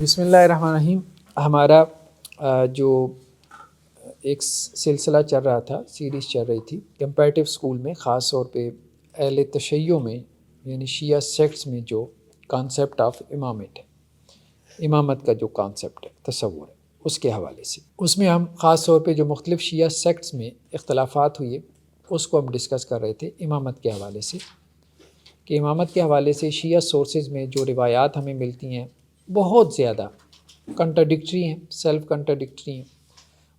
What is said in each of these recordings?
بسم اللہ الرحمن الرحیم. ہمارا جو ایک سلسلہ چل رہا تھا، سیریز چل رہی تھی کمپیریٹیو اسکول میں، خاص طور پہ اہل تشیع میں یعنی شیعہ سیکٹس میں جو کانسیپٹ آف امامت ہے، امامت کا جو کانسیپٹ ہے، تصور ہے، اس کے حوالے سے اس میں ہم خاص طور پہ جو مختلف شیعہ سیکٹس میں اختلافات ہوئے اس کو ہم ڈسکس کر رہے تھے امامت کے حوالے سے، کہ امامت کے حوالے سے شیعہ سورسز میں جو روایات ہمیں ملتی ہیں بہت زیادہ کنٹرڈکٹری ہیں، سیلف کنٹرڈکٹری ہیں،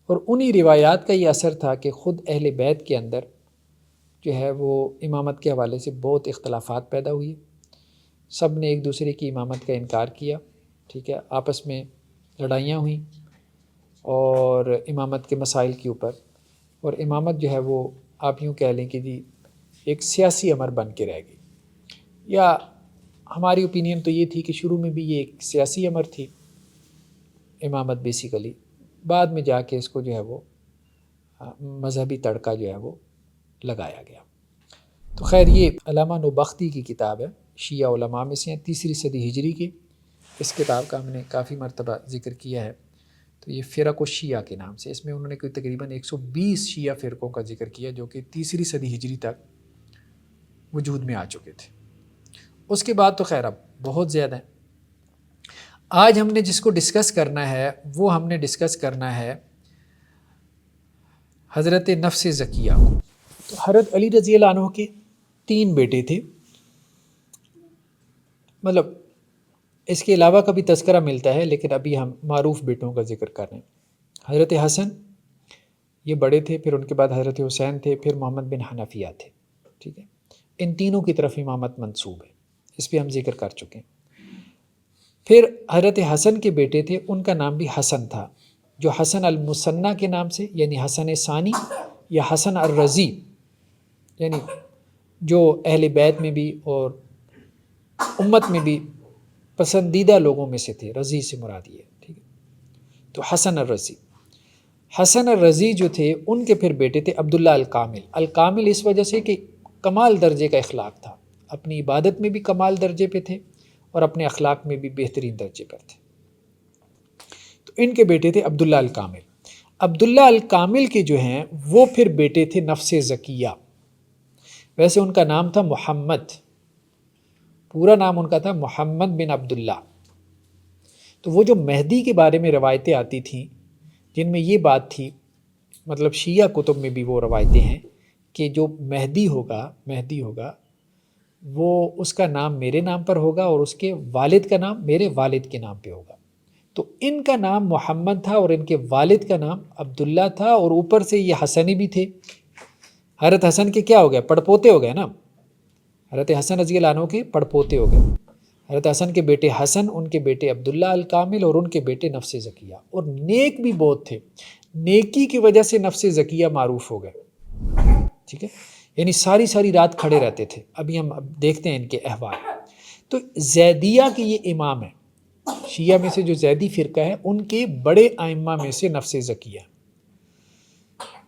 اور انہی روایات کا یہ اثر تھا کہ خود اہل بیت کے اندر جو ہے وہ امامت کے حوالے سے بہت اختلافات پیدا ہوئی. سب نے ایک دوسرے کی امامت کا انکار کیا، ٹھیک ہے، آپس میں لڑائیاں ہوئیں اور امامت کے مسائل کے اوپر، اور امامت جو ہے وہ آپ یوں کہہ لیں کہ جی ایک سیاسی امر بن کے رہ گئی. یا ہماری اوپینین تو یہ تھی کہ شروع میں بھی یہ ایک سیاسی امر تھی امامت بیسیکلی، بعد میں جا کے اس کو جو ہے وہ مذہبی تڑکا جو ہے وہ لگایا گیا. تو خیر یہ علامہ نوبختی کی کتاب ہے، شیعہ علماء میں سے ہیں، 3 صدی ہجری کی. اس کتاب کا ہم نے کافی مرتبہ ذکر کیا ہے. تو یہ فرق الشیعہ کے نام سے، اس میں انہوں نے کوئی تقریباً 120 شیعہ فرقوں کا ذکر کیا جو کہ 3 صدی ہجری تک وجود میں آ چکے تھے. اس کے بعد تو خیر اب بہت زیادہ ہیں. آج ہم نے جس کو ڈسکس کرنا ہے وہ ہم نے ڈسکس کرنا ہے حضرت نفس زکیہ کو. تو حضرت علی رضی اللہ عنہ کے 3 بیٹے تھے، مطلب اس کے علاوہ کا بھی تذکرہ ملتا ہے لیکن ابھی ہم معروف بیٹوں کا ذکر کر رہے ہیں. حضرت حسن یہ بڑے تھے، پھر ان کے بعد حضرت حسین تھے، پھر محمد بن حنفیہ تھے، ٹھیک ہے. ان تینوں کی طرف امامت منسوب ہے، اس پہ ہم ذکر کر چکے ہیں. پھر حضرت حسن کے بیٹے تھے، ان کا نام بھی حسن تھا، جو حسن المثنی کے نام سے یعنی حسن ثانی یا حسن الرضی، یعنی جو اہل بیت میں بھی اور امت میں بھی پسندیدہ لوگوں میں سے تھے. رضی سے مراد یہ ہے، ٹھیک ہے. تو حسن الرضی، حسن الرضی جو تھے ان کے پھر بیٹے تھے عبداللہ الکامل. الکامل اس وجہ سے کہ کمال درجے کا اخلاق تھا، اپنی عبادت میں بھی کمال درجے پہ تھے اور اپنے اخلاق میں بھی بہترین درجے پر تھے. تو ان کے بیٹے تھے عبداللہ الکامل. عبداللہ الکامل کے جو ہیں وہ پھر بیٹے تھے نفس زکیہ. ویسے ان کا نام تھا محمد، پورا نام ان کا تھا محمد بن عبداللہ. تو وہ جو مہدی کے بارے میں روایتیں آتی تھیں جن میں یہ بات تھی، مطلب شیعہ کتب میں بھی وہ روایتیں ہیں کہ جو مہدی ہوگا وہ اس کا نام میرے نام پر ہوگا اور اس کے والد کا نام میرے والد کے نام پہ ہوگا. تو ان کا نام محمد تھا اور ان کے والد کا نام عبداللہ تھا، اور اوپر سے یہ حسنی بھی تھے. حضرت حسن کے کیا ہو گئے؟ پڑپوتے ہو گئے نا، حضرت حسن رضی اللہ عنہ کے پڑپوتے ہو گئے. حضرت حسن کے بیٹے حسن، ان کے بیٹے عبداللہ الکامل اور ان کے بیٹے نفس زکیہ. اور نیک بھی بہت تھے، نیکی کی وجہ سے نفس زکیہ معروف ہو گئے، ٹھیک ہے. یعنی ساری رات کھڑے رہتے تھے. ابھی ہم دیکھتے ہیں ان کے احوال. تو زیدیہ کے یہ امام ہیں، شیعہ میں سے جو زیدی فرقہ ہے ان کے بڑے ائمہ میں سے نفس زکیہ.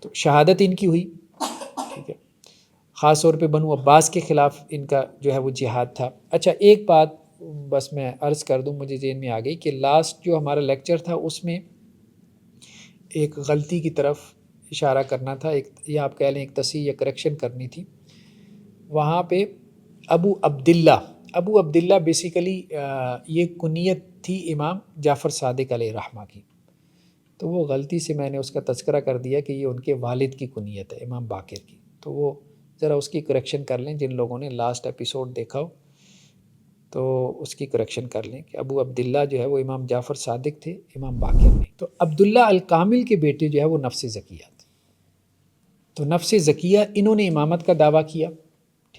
تو شہادت ان کی ہوئی، ٹھیک ہے. خاص طور پہ بنو عباس کے خلاف ان کا جو ہے وہ جہاد تھا. اچھا ایک بات بس میں عرض کر دوں، مجھے ذہن میں آ گئی کہ لاسٹ جو ہمارا لیکچر تھا اس میں ایک غلطی کی طرف اشارہ کرنا تھا، یا آپ کہہ لیں ایک تصحیح یا کریکشن کرنی تھی. وہاں پہ ابو عبداللہ بیسیکلی یہ کنیت تھی امام جعفر صادق علیہ رحمہ کی. تو وہ غلطی سے میں نے اس کا تذکرہ کر دیا کہ یہ ان کے والد کی کنیت ہے، امام باقر کی. تو وہ ذرا اس کی کریکشن کر لیں، جن لوگوں نے لاسٹ ایپیسوڈ دیکھا ہو تو اس کی کریکشن کر لیں کہ ابو عبداللہ جو ہے وہ امام جعفر صادق تھے، امام باقر نہیں. تو عبداللہ الکامل کے بیٹے جو ہے وہ نفس زکیہ تھے. تو نفس زکیہ انہوں نے امامت کا دعویٰ کیا،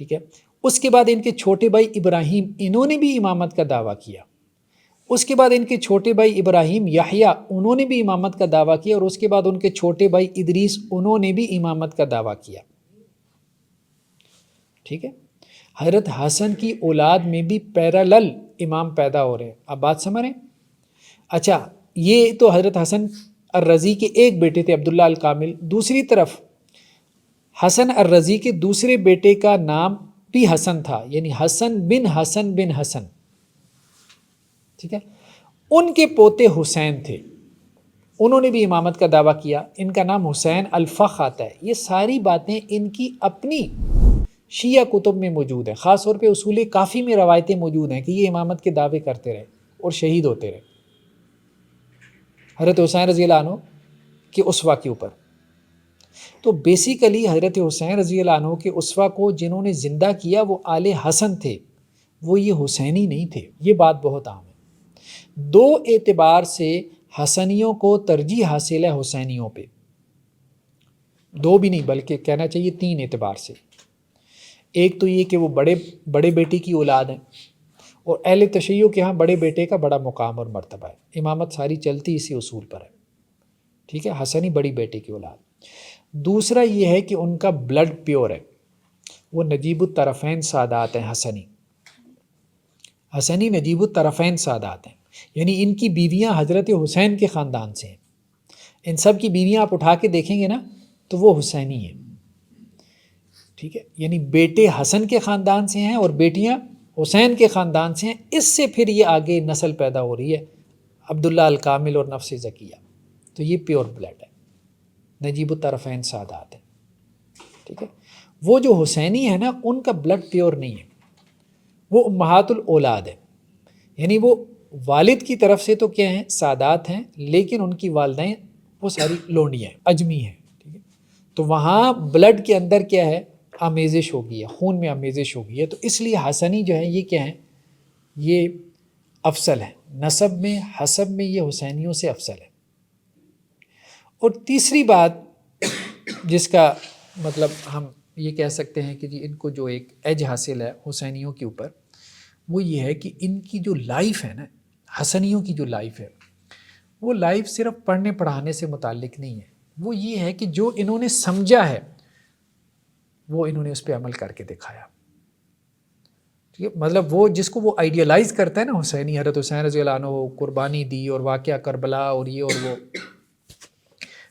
ٹھیک ہے. اس کے بعد ان کے چھوٹے بھائی ابراہیم، انہوں نے بھی امامت کا دعویٰ کیا. اس کے بعد ان کے چھوٹے بھائی ابراہیم یحییٰ، انہوں نے بھی امامت کا دعویٰ کیا. اور اس کے بعد ان کے چھوٹے بھائی ادریس، انہوں نے بھی امامت کا دعویٰ کیا، ٹھیک ہے. حضرت حسن کی اولاد میں بھی پیرالل امام پیدا ہو رہے ہیں. آپ بات سمجھ رہے ہیں؟ اچھا یہ تو حضرت حسن الرضی کے ایک بیٹے تھے عبداللہ الکامل. دوسری طرف حسن الرضی کے دوسرے بیٹے کا نام بھی حسن تھا، یعنی حسن بن حسن بن حسن، ٹھیک ہے. ان کے پوتے حسین تھے، انہوں نے بھی امامت کا دعویٰ کیا، ان کا نام حسین الفخ آتا ہے۔ یہ ساری باتیں ان کی اپنی شیعہ کتب میں موجود ہیں، خاص طور پہ اصول کافی میں روایتیں موجود ہیں کہ یہ امامت کے دعوے کرتے رہے اور شہید ہوتے رہے حضرت حسین رضی اللہ عنہ کے اسوہ کے اوپر۔ تو بیسیکلی حضرت حسین رضی اللہ عنہ کے اسوہ کو جنہوں نے زندہ کیا وہ آل حسن تھے، وہ یہ حسینی نہیں تھے۔ یہ بات بہت عام ہے۔ دو اعتبار سے حسنیوں کو ترجیح حاصل ہے حسینیوں پہ، دو بھی نہیں بلکہ کہنا چاہیے 3 اعتبار سے۔ ایک تو یہ کہ وہ بڑے بیٹے کی اولاد ہیں، اور اہل تشیع کے ہاں بڑے بیٹے کا بڑا مقام اور مرتبہ ہے، امامت ساری چلتی اسی اصول پر ہے، ٹھیک ہے، حسنی بڑی بیٹے کی اولاد۔ دوسرا یہ ہے کہ ان کا بلڈ پیور ہے، وہ نجیب الطرفین سادات ہیں۔ حسنی نجیب الطرفین سادات ہیں، یعنی ان کی بیویاں حضرت حسین کے خاندان سے ہیں۔ ان سب کی بیویاں آپ اٹھا کے دیکھیں گے نا تو وہ حسینی ہیں، ٹھیک ہے، یعنی بیٹے حسن کے خاندان سے ہیں اور بیٹیاں حسین کے خاندان سے ہیں۔ اس سے پھر یہ آگے نسل پیدا ہو رہی ہے، عبداللہ الکامل اور نفس زکیہ، تو یہ پیور بلڈ ہے، نجیب الطرفین سادات ہیں، ٹھیک ہے۔ وہ جو حسینی ہے نا ان کا بلڈ پیور نہیں ہے، وہ امہات الاولاد ہے، یعنی وہ والد کی طرف سے تو کیا ہیں سادات ہیں، لیکن ان کی والدین وہ ساری لونڈیاں ہیں، اجمی ہیں، ٹھیک ہے۔ تو وہاں بلڈ کے اندر کیا ہے آمیزش ہو گئی ہے، خون میں آمیزش ہو گئی ہے، تو اس لیے حسنی جو ہے یہ کیا ہیں، یہ افضل ہے نسب میں، حسب میں یہ حسینیوں سے افضل ہے۔ اور تیسری بات جس کا مطلب ہم یہ کہہ سکتے ہیں کہ جی ان کو جو ایک ایج حاصل ہے حسینیوں کے اوپر، وہ یہ ہے کہ ان کی جو لائف ہے نا، حسنیوں کی جو لائف ہے، وہ لائف صرف پڑھنے پڑھانے سے متعلق نہیں ہے، وہ یہ ہے کہ جو انہوں نے سمجھا ہے وہ انہوں نے اس پہ عمل کر کے دکھایا، ٹھیک ہے۔ مطلب وہ جس کو وہ آئیڈیالائز کرتا ہے نا حسینی، حضرت حسین رضی اللہ عنہ قربانی دی اور واقعہ کربلا اور یہ اور وہ،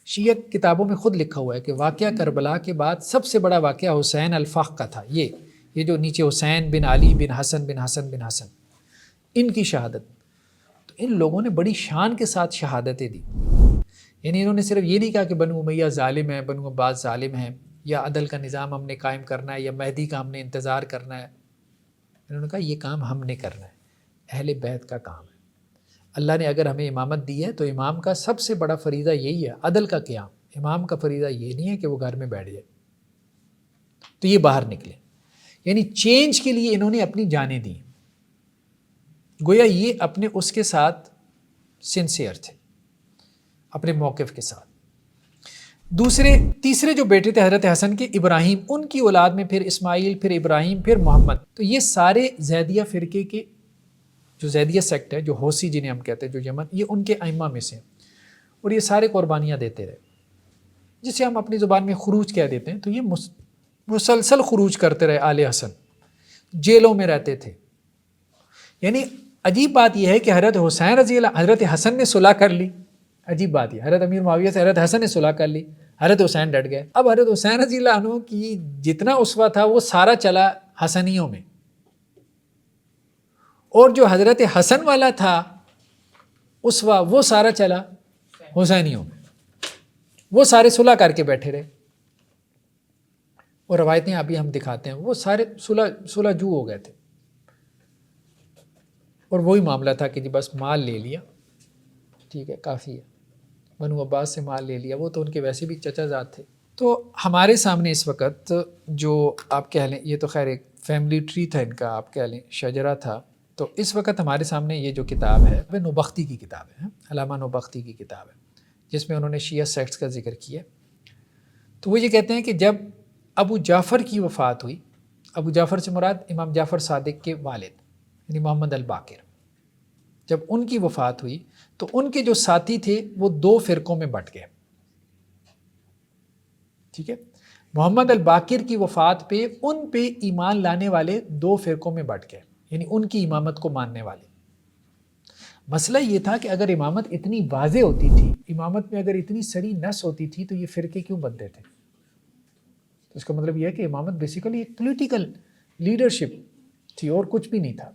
شیعہ کتابوں میں خود لکھا ہوا ہے کہ واقعہ کربلا کے بعد سب سے بڑا واقعہ حسین الفخ کا تھا، یہ جو نیچے حسین بن علی بن حسن بن حسن بن حسن، ان کی شہادت، تو ان لوگوں نے بڑی شان کے ساتھ شہادتیں دی، یعنی انہوں نے صرف یہ نہیں کہا کہ بنو امیہ ظالم ہے، بنو عباس ظالم ہے، یا عدل کا نظام ہم نے قائم کرنا ہے، یا مہدی کا ہم نے انتظار کرنا ہے، انہوں نے کہا یہ کام ہم نے کرنا ہے، اہل بیت کا کام ہے۔ اللہ نے اگر ہمیں امامت دی ہے تو امام کا سب سے بڑا فریضہ یہی ہے، عدل کا قیام۔ امام کا فریضہ یہ نہیں ہے کہ وہ گھر میں بیٹھ جائے، تو یہ باہر نکلے، یعنی چینج کے لیے انہوں نے اپنی جانیں دی، گویا یہ اپنے اس کے ساتھ سنسیئر تھے، اپنے موقف کے ساتھ۔ تیسرے جو بیٹے تھے حضرت حسن کے، ابراہیم، ان کی اولاد میں پھر اسماعیل، پھر ابراہیم، پھر محمد، تو یہ سارے زیدیہ فرقے کے، جو زیدیہ سیکٹ ہے، جو حوثی جنہیں ہم کہتے ہیں جو یمن، یہ ان کے ائمہ میں سے ہیں، اور یہ سارے قربانیاں دیتے رہے، جسے ہم اپنی زبان میں خروج کہہ دیتے ہیں۔ تو یہ مسلسل خروج کرتے رہے آل حسن، جیلوں میں رہتے تھے۔ یعنی عجیب بات یہ ہے کہ حضرت حسن نے صلح کر لی، عجیب بات یہ، حضرت امیر معاویہ سے حضرت حسن نے صلح کر لی، حضرت حسین ڈٹ گئے۔ اب حضرت حسین رضی اللہ عنہ کی جتنا اسوہ تھا وہ سارا چلا حسنیوں میں، اور جو حضرت حسن والا تھا اسوہ وہ سارا چلا حسینیوں میں، وہ سارے صلح کر کے بیٹھے رہے، اور روایتیں ابھی ہم دکھاتے ہیں وہ سارے صلح جو ہو گئے تھے، اور وہی معاملہ تھا کہ جی بس مال لے لیا، ٹھیک ہے کافی ہے، بنو عباس سے مال لے لیا، وہ تو ان کے ویسے بھی چچا زاد تھے۔ تو ہمارے سامنے اس وقت جو آپ کہہ لیں، یہ تو خیر ایک فیملی ٹری تھا ان کا، آپ کہہ لیں شجرہ تھا، تو اس وقت ہمارے سامنے یہ جو کتاب ہے وہ نوبختی کی کتاب ہے، علامہ نوبختی کی کتاب ہے، جس میں انہوں نے شیعہ سیکٹس کا ذکر کیا۔ تو وہ یہ کہتے ہیں کہ جب ابو جعفر کی وفات ہوئی، ابو جعفر سے مراد امام جعفر صادق کے والد یعنی محمد الباقر، جب ان کی وفات ہوئی تو ان کے جو ساتھی تھے وہ 2 فرقوں میں بٹ گئے، ٹھیک ہے۔ محمد الباقر کی وفات پہ ان پہ ایمان لانے والے 2 فرقوں میں بٹ گئے، یعنی ان کی امامت کو ماننے والے۔ مسئلہ یہ تھا کہ اگر امامت اتنی واضح ہوتی تھی، امامت میں اگر اتنی سری نس ہوتی تھی تو یہ فرقے کیوں بنتے تھے؟ تو اس کا مطلب یہ ہے کہ امامت بیسیکلی ایک پولیٹیکل لیڈرشپ تھی اور کچھ بھی نہیں تھا۔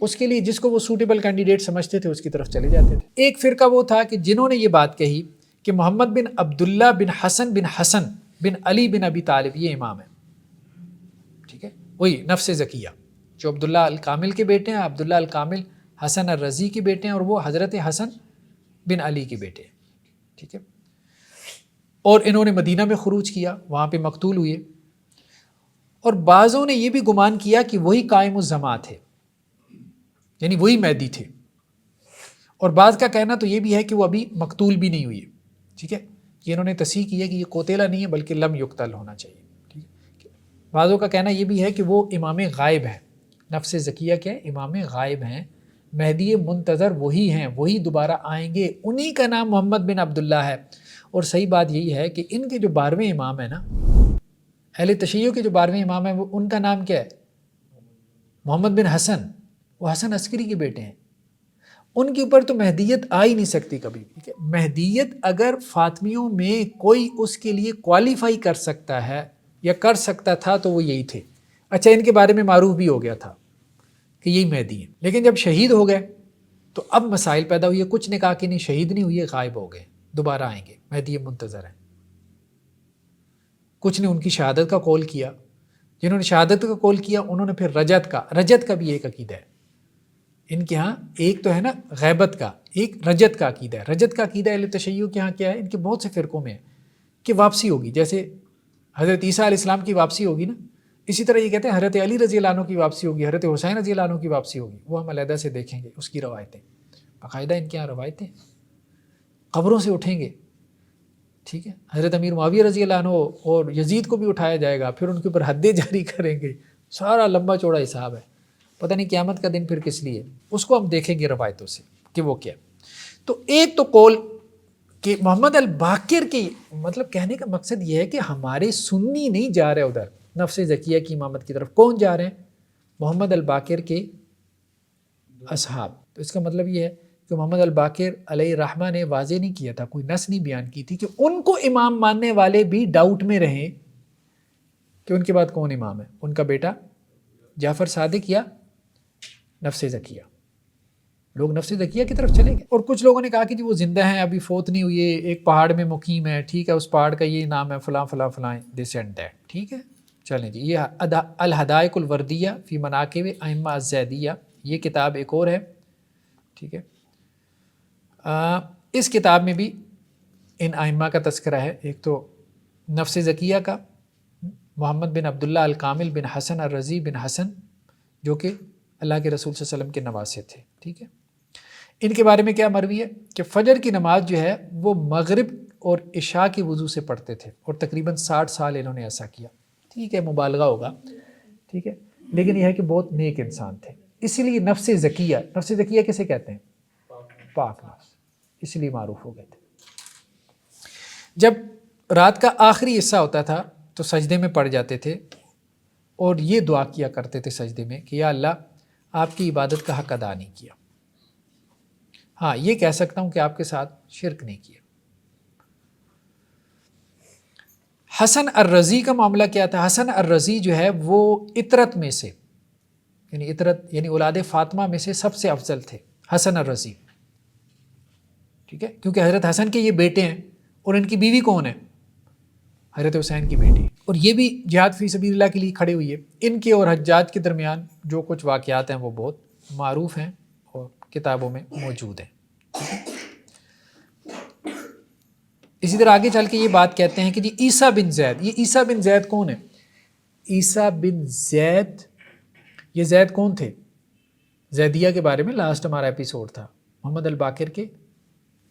اس کے لیے جس کو وہ سوٹیبل کینڈیڈیٹ سمجھتے تھے اس کی طرف چلے جاتے تھے۔ ایک فرقہ وہ تھا کہ جنہوں نے یہ بات کہی کہ محمد بن عبداللہ بن حسن بن علی بن ابی طالب یہ امام ہے، ٹھیک ہے، وہی نفس زکیہ جو عبداللہ الکامل کے بیٹے ہیں، عبداللہ الکامل حسن الرضی کے بیٹے ہیں، اور وہ حضرت حسن بن علی کے بیٹے ہیں، ٹھیک ہے۔ اور انہوں نے مدینہ میں خروج کیا، وہاں پہ مقتول ہوئے، اور بعضوں نے یہ بھی گمان کیا کہ وہی قائم الزماں تھے، یعنی وہی مہدی تھے، اور بعض کا کہنا تو یہ بھی ہے کہ وہ ابھی مقتول بھی نہیں ہوئے، ٹھیک ہے، یہ انہوں نے تصحیح کی ہے کہ یہ قتیلہ نہیں ہے بلکہ لم یقتل ہونا چاہیے، ٹھیک ہے۔ بعضوں کا کہنا یہ بھی ہے کہ وہ امام غائب ہے، نفس زکیہ کے امام غائب ہیں، مہدی منتظر وہی ہیں، وہی دوبارہ آئیں گے، انہی کا نام محمد بن عبداللہ ہے۔ اور صحیح بات یہی ہے کہ ان کے جو 12ویں امام ہیں نا، اہل تشیع کے جو 12ویں امام ہیں، وہ ان کا نام کیا ہے؟ محمد بن حسن، وہ حسن عسکری کے بیٹے ہیں، ان کے اوپر تو مہدیت آ ہی نہیں سکتی کبھی بھی۔ مہدیت اگر فاطمیوں میں کوئی اس کے لیے کوالیفائی کر سکتا ہے یا کر سکتا تھا تو وہ یہی تھے۔ اچھا، ان کے بارے میں معروف بھی ہو گیا تھا کہ یہی مہدی ہیں، لیکن جب شہید ہو گئے تو اب مسائل پیدا ہوئی ہے۔ کچھ نے کہا کہ نہیں، شہید نہیں ہوئے، غائب ہو گئے، دوبارہ آئیں گے، مہدی منتظر ہیں۔ کچھ نے ان کی شہادت کا قول کیا، جنہوں نے شہادت کا قول کیا انہوں نے پھر رجت کا بھی ایک عقیدہ ہے ان کے ہاں، ایک تو ہے نا غیبت کا، ایک رجت کا عقیدہ ہے۔ رجت کا عقیدہ اہل تشیع کے ہاں کیا ہے؟ ان کے بہت سے فرقوں میں ہے کہ واپسی ہوگی، جیسے حضرت عیسیٰ علیہ السلام کی واپسی ہوگی نا، اسی طرح یہ کہتے ہیں حضرت علی رضی اللہ عنہ کی واپسی ہوگی، حضرت حسین رضی اللہ عنہ کی واپسی ہوگی، وہ ہم علیحدہ سے دیکھیں گے اس کی روایتیں، باقاعدہ ان کے یہاں روایتیں، قبروں سے اٹھیں گے، ٹھیک ہے، حضرت امیر معاویہ رضی اللہ عنہ اور یزید کو بھی اٹھایا جائے گا، پھر ان کے اوپر حدیں جاری کریں گے، سارا لمبا چوڑا حساب ہے، پتہ نہیں قیامت کا دن پھر کس لیے، اس کو ہم دیکھیں گے روایتوں سے کہ وہ کیا۔ تو ایک تو قول کہ محمد الباقر کی، مطلب کہنے کا مقصد یہ ہے کہ ہمارے سنی نہیں جا رہے ادھر نفس زکیہ کی امامت کی طرف، کون جا رہے ہیں؟ محمد الباقر کے اصحاب۔ تو اس کا مطلب یہ ہے کہ محمد الباقر علیہ الرحمہ نے واضح نہیں کیا تھا، کوئی نص نہیں بیان کی تھی کہ ان کو امام ماننے والے بھی ڈاؤٹ میں رہیں کہ ان کے بعد کون امام ہے، ان کا بیٹا جعفر صادق یا نفس زکیہ۔ لوگ نفس زکیہ کی طرف چلے گئے، اور کچھ لوگوں نے کہا کہ جی وہ زندہ ہیں، ابھی فوت نہیں ہوئی، ایک پہاڑ میں مقیم ہے، ٹھیک ہے، اس پہاڑ کا یہ نام ہے فلاں فلاں فلاں، دس اینڈ دیٹ، ٹھیک ہے، چلیں جی۔ یہ الہدائق الوردیہ فی مناقب ائمہ الزیدیہ، یہ کتاب ایک اور ہے، ٹھیک ہے، اس کتاب میں بھی ان ائمہ کا تذکرہ ہے، ایک تو نفس زکیہ کا محمد بن عبداللہ الکامل بن حسن الرضی بن حسن، جو کہ اللہ کے رسول صلی اللہ علیہ وسلم کے نواسے تھے، ٹھیک ہے۔ ان کے بارے میں کیا مروی ہے کہ فجر کی نماز جو ہے وہ مغرب اور عشاء کی وضو سے پڑھتے تھے، اور تقریباً 60 سال انہوں نے ایسا کیا، ٹھیک ہے، مبالغہ ہوگا، ٹھیک ہے، لیکن یہ ہے کہ بہت نیک انسان تھے، اسی لیے نفس زکیہ کسے کہتے ہیں؟ پاک نفس، اس لیے معروف ہو گئے تھے۔ جب رات کا آخری حصہ ہوتا تھا تو سجدے میں پڑ جاتے تھے اور یہ دعا کیا کرتے تھے سجدے میں کہ یا اللہ آپ کی عبادت کا حق ادا نہیں کیا، ہاں یہ کہہ سکتا ہوں کہ آپ کے ساتھ شرک نہیں کیا۔ حسن الرضی کا معاملہ کیا تھا؟ حسن الرضی جو ہے وہ اطرت میں سے، یعنی اطرت یعنی اولاد فاطمہ میں سے سب سے افضل تھے حسن الرضی، ٹھیک ہے، کیونکہ حضرت حسن کے یہ بیٹے ہیں، اور ان کی بیوی کون ہے؟ حضرت حسین کی بیٹی، اور یہ بھی جہاد فی سبیل اللہ کے لیے کھڑے ہوئی ہے۔ ان کے اور حجاج کے درمیان جو کچھ واقعات ہیں وہ بہت معروف ہیں اور کتابوں میں موجود ہیں۔ اسی طرح آگے چل کے یہ بات کہتے ہیں کہ جی عیسیٰ بن زید، یہ عیسیٰ بن زید کون ہے؟ عیسیٰ بن زید، یہ زید کون تھے؟ زیدیہ کے بارے میں لاسٹ ہمارا ایپیسوڈ تھا، محمد الباقر کے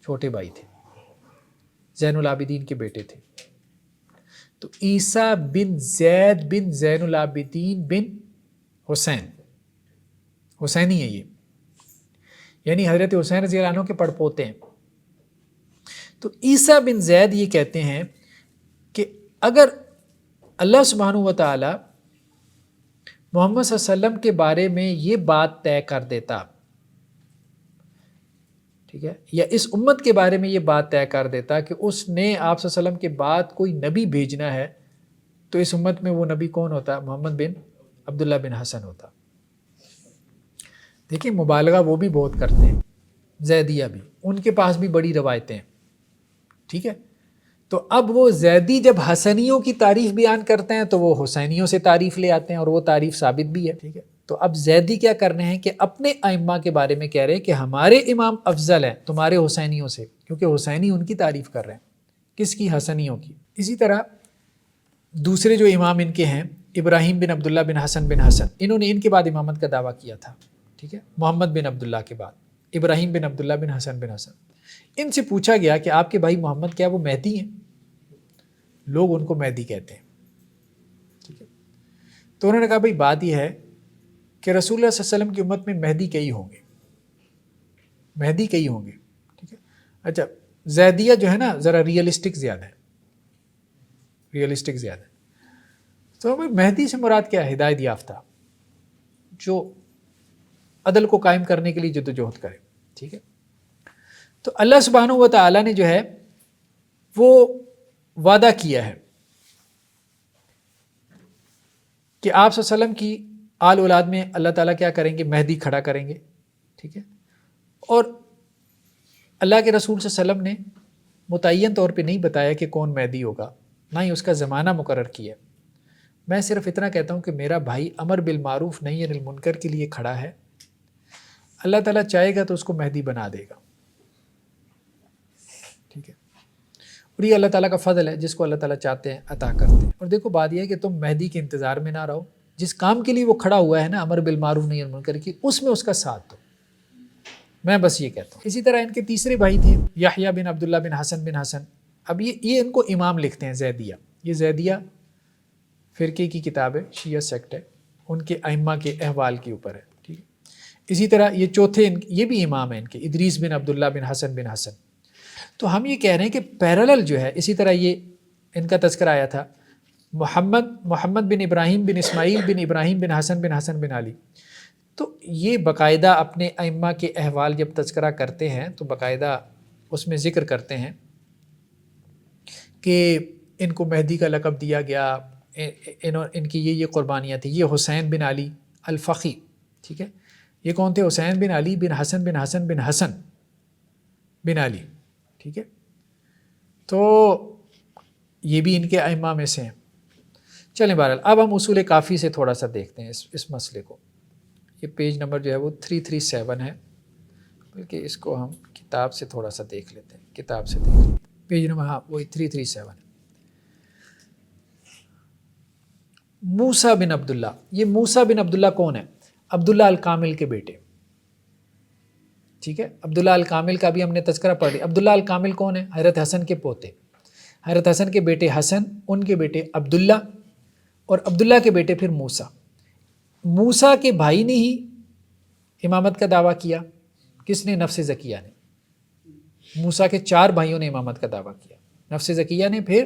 چھوٹے بھائی تھے، زین العابدین کے بیٹے تھے۔ تو عیسیٰ بن زید بن زین العابدین بن حسین، حسینی ہے یہ، یعنی حضرت حسین رضی اللہ عنہ کے پڑپوتے ہیں۔ تو عیسیٰ بن زید یہ کہتے ہیں کہ اگر اللہ سبحانہ و تعالی محمد صلی اللہ علیہ وسلم کے بارے میں یہ بات طے کر دیتا، ٹھیک ہے، یا اس امت کے بارے میں یہ بات طے کر دیتا کہ اس نے آپ صلی اللہ علیہ وسلم کے بعد کوئی نبی بھیجنا ہے، تو اس امت میں وہ نبی کون ہوتا؟ محمد بن عبداللہ بن حسن ہوتا۔ دیکھیں مبالغہ وہ بھی بہت کرتے ہیں، زیدیہ بھی، ان کے پاس بھی بڑی روایتیں ہیں، ٹھیک ہے. تو اب وہ زیدی جب حسنیوں کی تعریف بیان کرتے ہیں تو وہ حسینیوں سے تعریف لے آتے ہیں، اور وہ تعریف ثابت بھی ہے، ٹھیک ہے. تو اب زیدی کیا کر رہے ہیں کہ اپنے ائمہ کے بارے میں کہہ رہے ہیں کہ ہمارے امام افضل ہیں تمہارے حسینیوں سے، کیونکہ حسینی ان کی تعریف کر رہے ہیں. کس کی؟ حسنیوں کی. اسی طرح دوسرے جو امام ان کے ہیں ابراہیم بن عبداللہ بن حسن بن حسن، انہوں نے ان کے بعد امامت کا دعویٰ کیا تھا، ٹھیک ہے، محمد بن عبداللہ کے بعد ابراہیم بن عبداللہ بن حسن بن حسن. ان سے پوچھا گیا کہ آپ کے بھائی محمد کیا وہ مہدی ہیں؟ لوگ ان کو مہدی کہتے ہیں، ٹھیک ہے. تو انہوں نے کہا بھائی بات یہ ہے کہ رسول اللہ صلی اللہ علیہ وسلم کی امت میں مہدی کئی ہوں گے، مہدی کئی ہوں گے، ٹھیک ہے. اچھا زیدیہ جو ہے نا ذرا ریئلسٹک زیادہ ہے، ریئلسٹک زیادہ ہے. تو مہدی سے مراد کیا ہے؟ ہدایت یافتہ، جو عدل کو قائم کرنے کے لیے جدوجہد کرے، ٹھیک ہے. تو اللہ سبحانہ و تعالیٰ نے جو ہے وہ وعدہ کیا ہے کہ آپ صلی اللہ علیہ وسلم کی آل اولاد میں اللہ تعالیٰ کیا کریں گے؟ مہدی کھڑا کریں گے، ٹھیک ہے. اور اللہ کے رسول صلی اللہ علیہ وسلم نے متعین طور پہ نہیں بتایا کہ کون مہدی ہوگا، نہ ہی اس کا زمانہ مقرر کیا. میں صرف اتنا کہتا ہوں کہ میرا بھائی امر بالمعروف نہی عن المنکر کے لیے کھڑا ہے، اللہ تعالیٰ چاہے گا تو اس کو مہدی بنا دے گا، ٹھیک ہے. اور یہ اللہ تعالیٰ کا فضل ہے، جس کو اللہ تعالیٰ چاہتے ہیں عطا کرتے ہیں. اور دیکھو بات یہ ہے کہ تم مہدی کے انتظار میں نہ رہو، جس کام کے لیے وہ کھڑا ہوا ہے نا امر بالمعروف نہی عن المنکر کی، اس میں اس کا ساتھ دو. میں بس یہ کہتا ہوں. اسی طرح ان کے تیسرے بھائی تھے یحییٰ بن عبداللہ بن حسن بن حسن. اب یہ ان کو امام لکھتے ہیں زیدیہ. یہ زیدیہ فرقے کی کتاب ہے، شیعہ سیکٹ ہے، ان کے ائمہ کے احوال کے اوپر ہے، ٹھیک ہے. اسی طرح یہ چوتھے یہ بھی امام ہیں ان کے، ادریس بن عبداللہ بن حسن بن حسن. تو ہم یہ کہہ رہے ہیں کہ پیرالل جو ہے، اسی طرح یہ ان کا تذکرہ آیا تھا محمد بن ابراہیم بن اسماعیل بن ابراہیم بن حسن بن علی. تو یہ باقاعدہ اپنے ائمہ کے احوال جب تذکرہ کرتے ہیں تو باقاعدہ اس میں ذکر کرتے ہیں کہ ان کو مہدی کا لقب دیا گیا، ان کی یہ قربانیاں تھیں. یہ حسین بن علی الفقی، ٹھیک ہے. یہ کون تھے؟ حسین بن علی بن حسن بن حسن بن حسن بن علی، ٹھیک ہے. تو یہ بھی ان کے ائمہ میں سے ہیں. چلیں بہرحال اب ہم اصول کافی سے تھوڑا سا دیکھتے ہیں اس مسئلے کو. یہ پیج نمبر جو ہے وہ 337 ہے، بلکہ اس کو ہم کتاب سے تھوڑا سا دیکھ لیتے ہیں. کتاب سے دیکھ لیں پیج نمبر، ہاں وہی 337 ہے. موسیٰ بن عبداللہ. یہ موسیٰ بن عبداللہ کون ہے؟ عبداللہ الکامل کے بیٹے، ٹھیک ہے. عبداللہ الکامل کا بھی ہم نے تذکرہ پڑھ لیا. عبداللہ الکامل کون ہے؟ حضرت حسن کے پوتے، حضرت حسن کے بیٹے حسن، ان کے بیٹے عبداللہ، اور عبداللہ کے بیٹے پھر موسیٰ. موسیٰ کے بھائی نے ہی امامت کا دعویٰ کیا. کس نے؟ نفس زکیہ نے. موسیٰ کے 4 بھائیوں نے امامت کا دعویٰ کیا، نفس زکیہ نے، پھر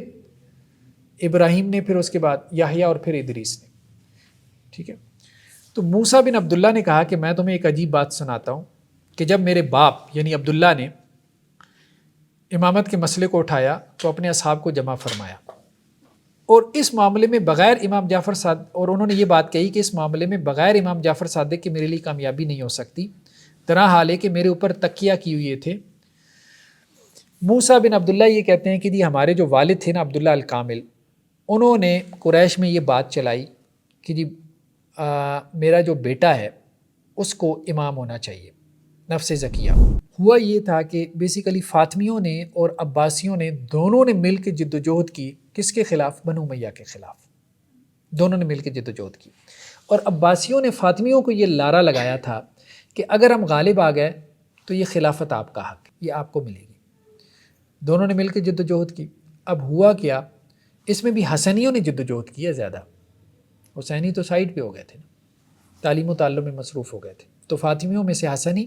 ابراہیم نے، پھر اس کے بعد یحییٰ اور پھر ادریس نے، ٹھیک ہے. تو موسیٰ بن عبداللہ نے کہا کہ میں تمہیں ایک عجیب بات سناتا ہوں کہ جب میرے باپ یعنی عبداللہ نے امامت کے مسئلے کو اٹھایا تو اپنے اصحاب کو جمع فرمایا، اور اس معاملے میں بغیر امام جعفر صادق، اور انہوں نے یہ بات کہی کہ اس معاملے میں بغیر امام جعفر صادق کے میرے لیے کامیابی نہیں ہو سکتی، طرح حال ہے کہ میرے اوپر تکیہ کی ہوئے تھے. موسیٰ بن عبداللہ یہ کہتے ہیں کہ جی ہمارے جو والد تھے نا عبداللہ الکامل، انہوں نے قریش میں یہ بات چلائی کہ جی میرا جو بیٹا ہے اس کو امام ہونا چاہیے، نفس زکیہ. ہوا یہ تھا کہ بیسیکلی فاطمیوں نے اور عباسیوں نے دونوں نے مل کے جد و جہد کی. کس کے خلاف؟ بنو امیہ کے خلاف. دونوں نے مل کے جد و جہد کی، اور عباسیوں نے فاطمیوں کو یہ لارا لگایا تھا کہ اگر ہم غالب آ گئے تو یہ خلافت آپ کا حق، یہ آپ کو ملے گی. دونوں نے مل کے جد و جہد کی. اب ہوا کیا، اس میں بھی حسنیوں نے جد و جہد کیا زیادہ. حسینی تو سائڈ پہ ہو گئے تھے نا، تعلیم و تعلم میں مصروف ہو گئے تھے. تو فاطمیوں میں سے حسنی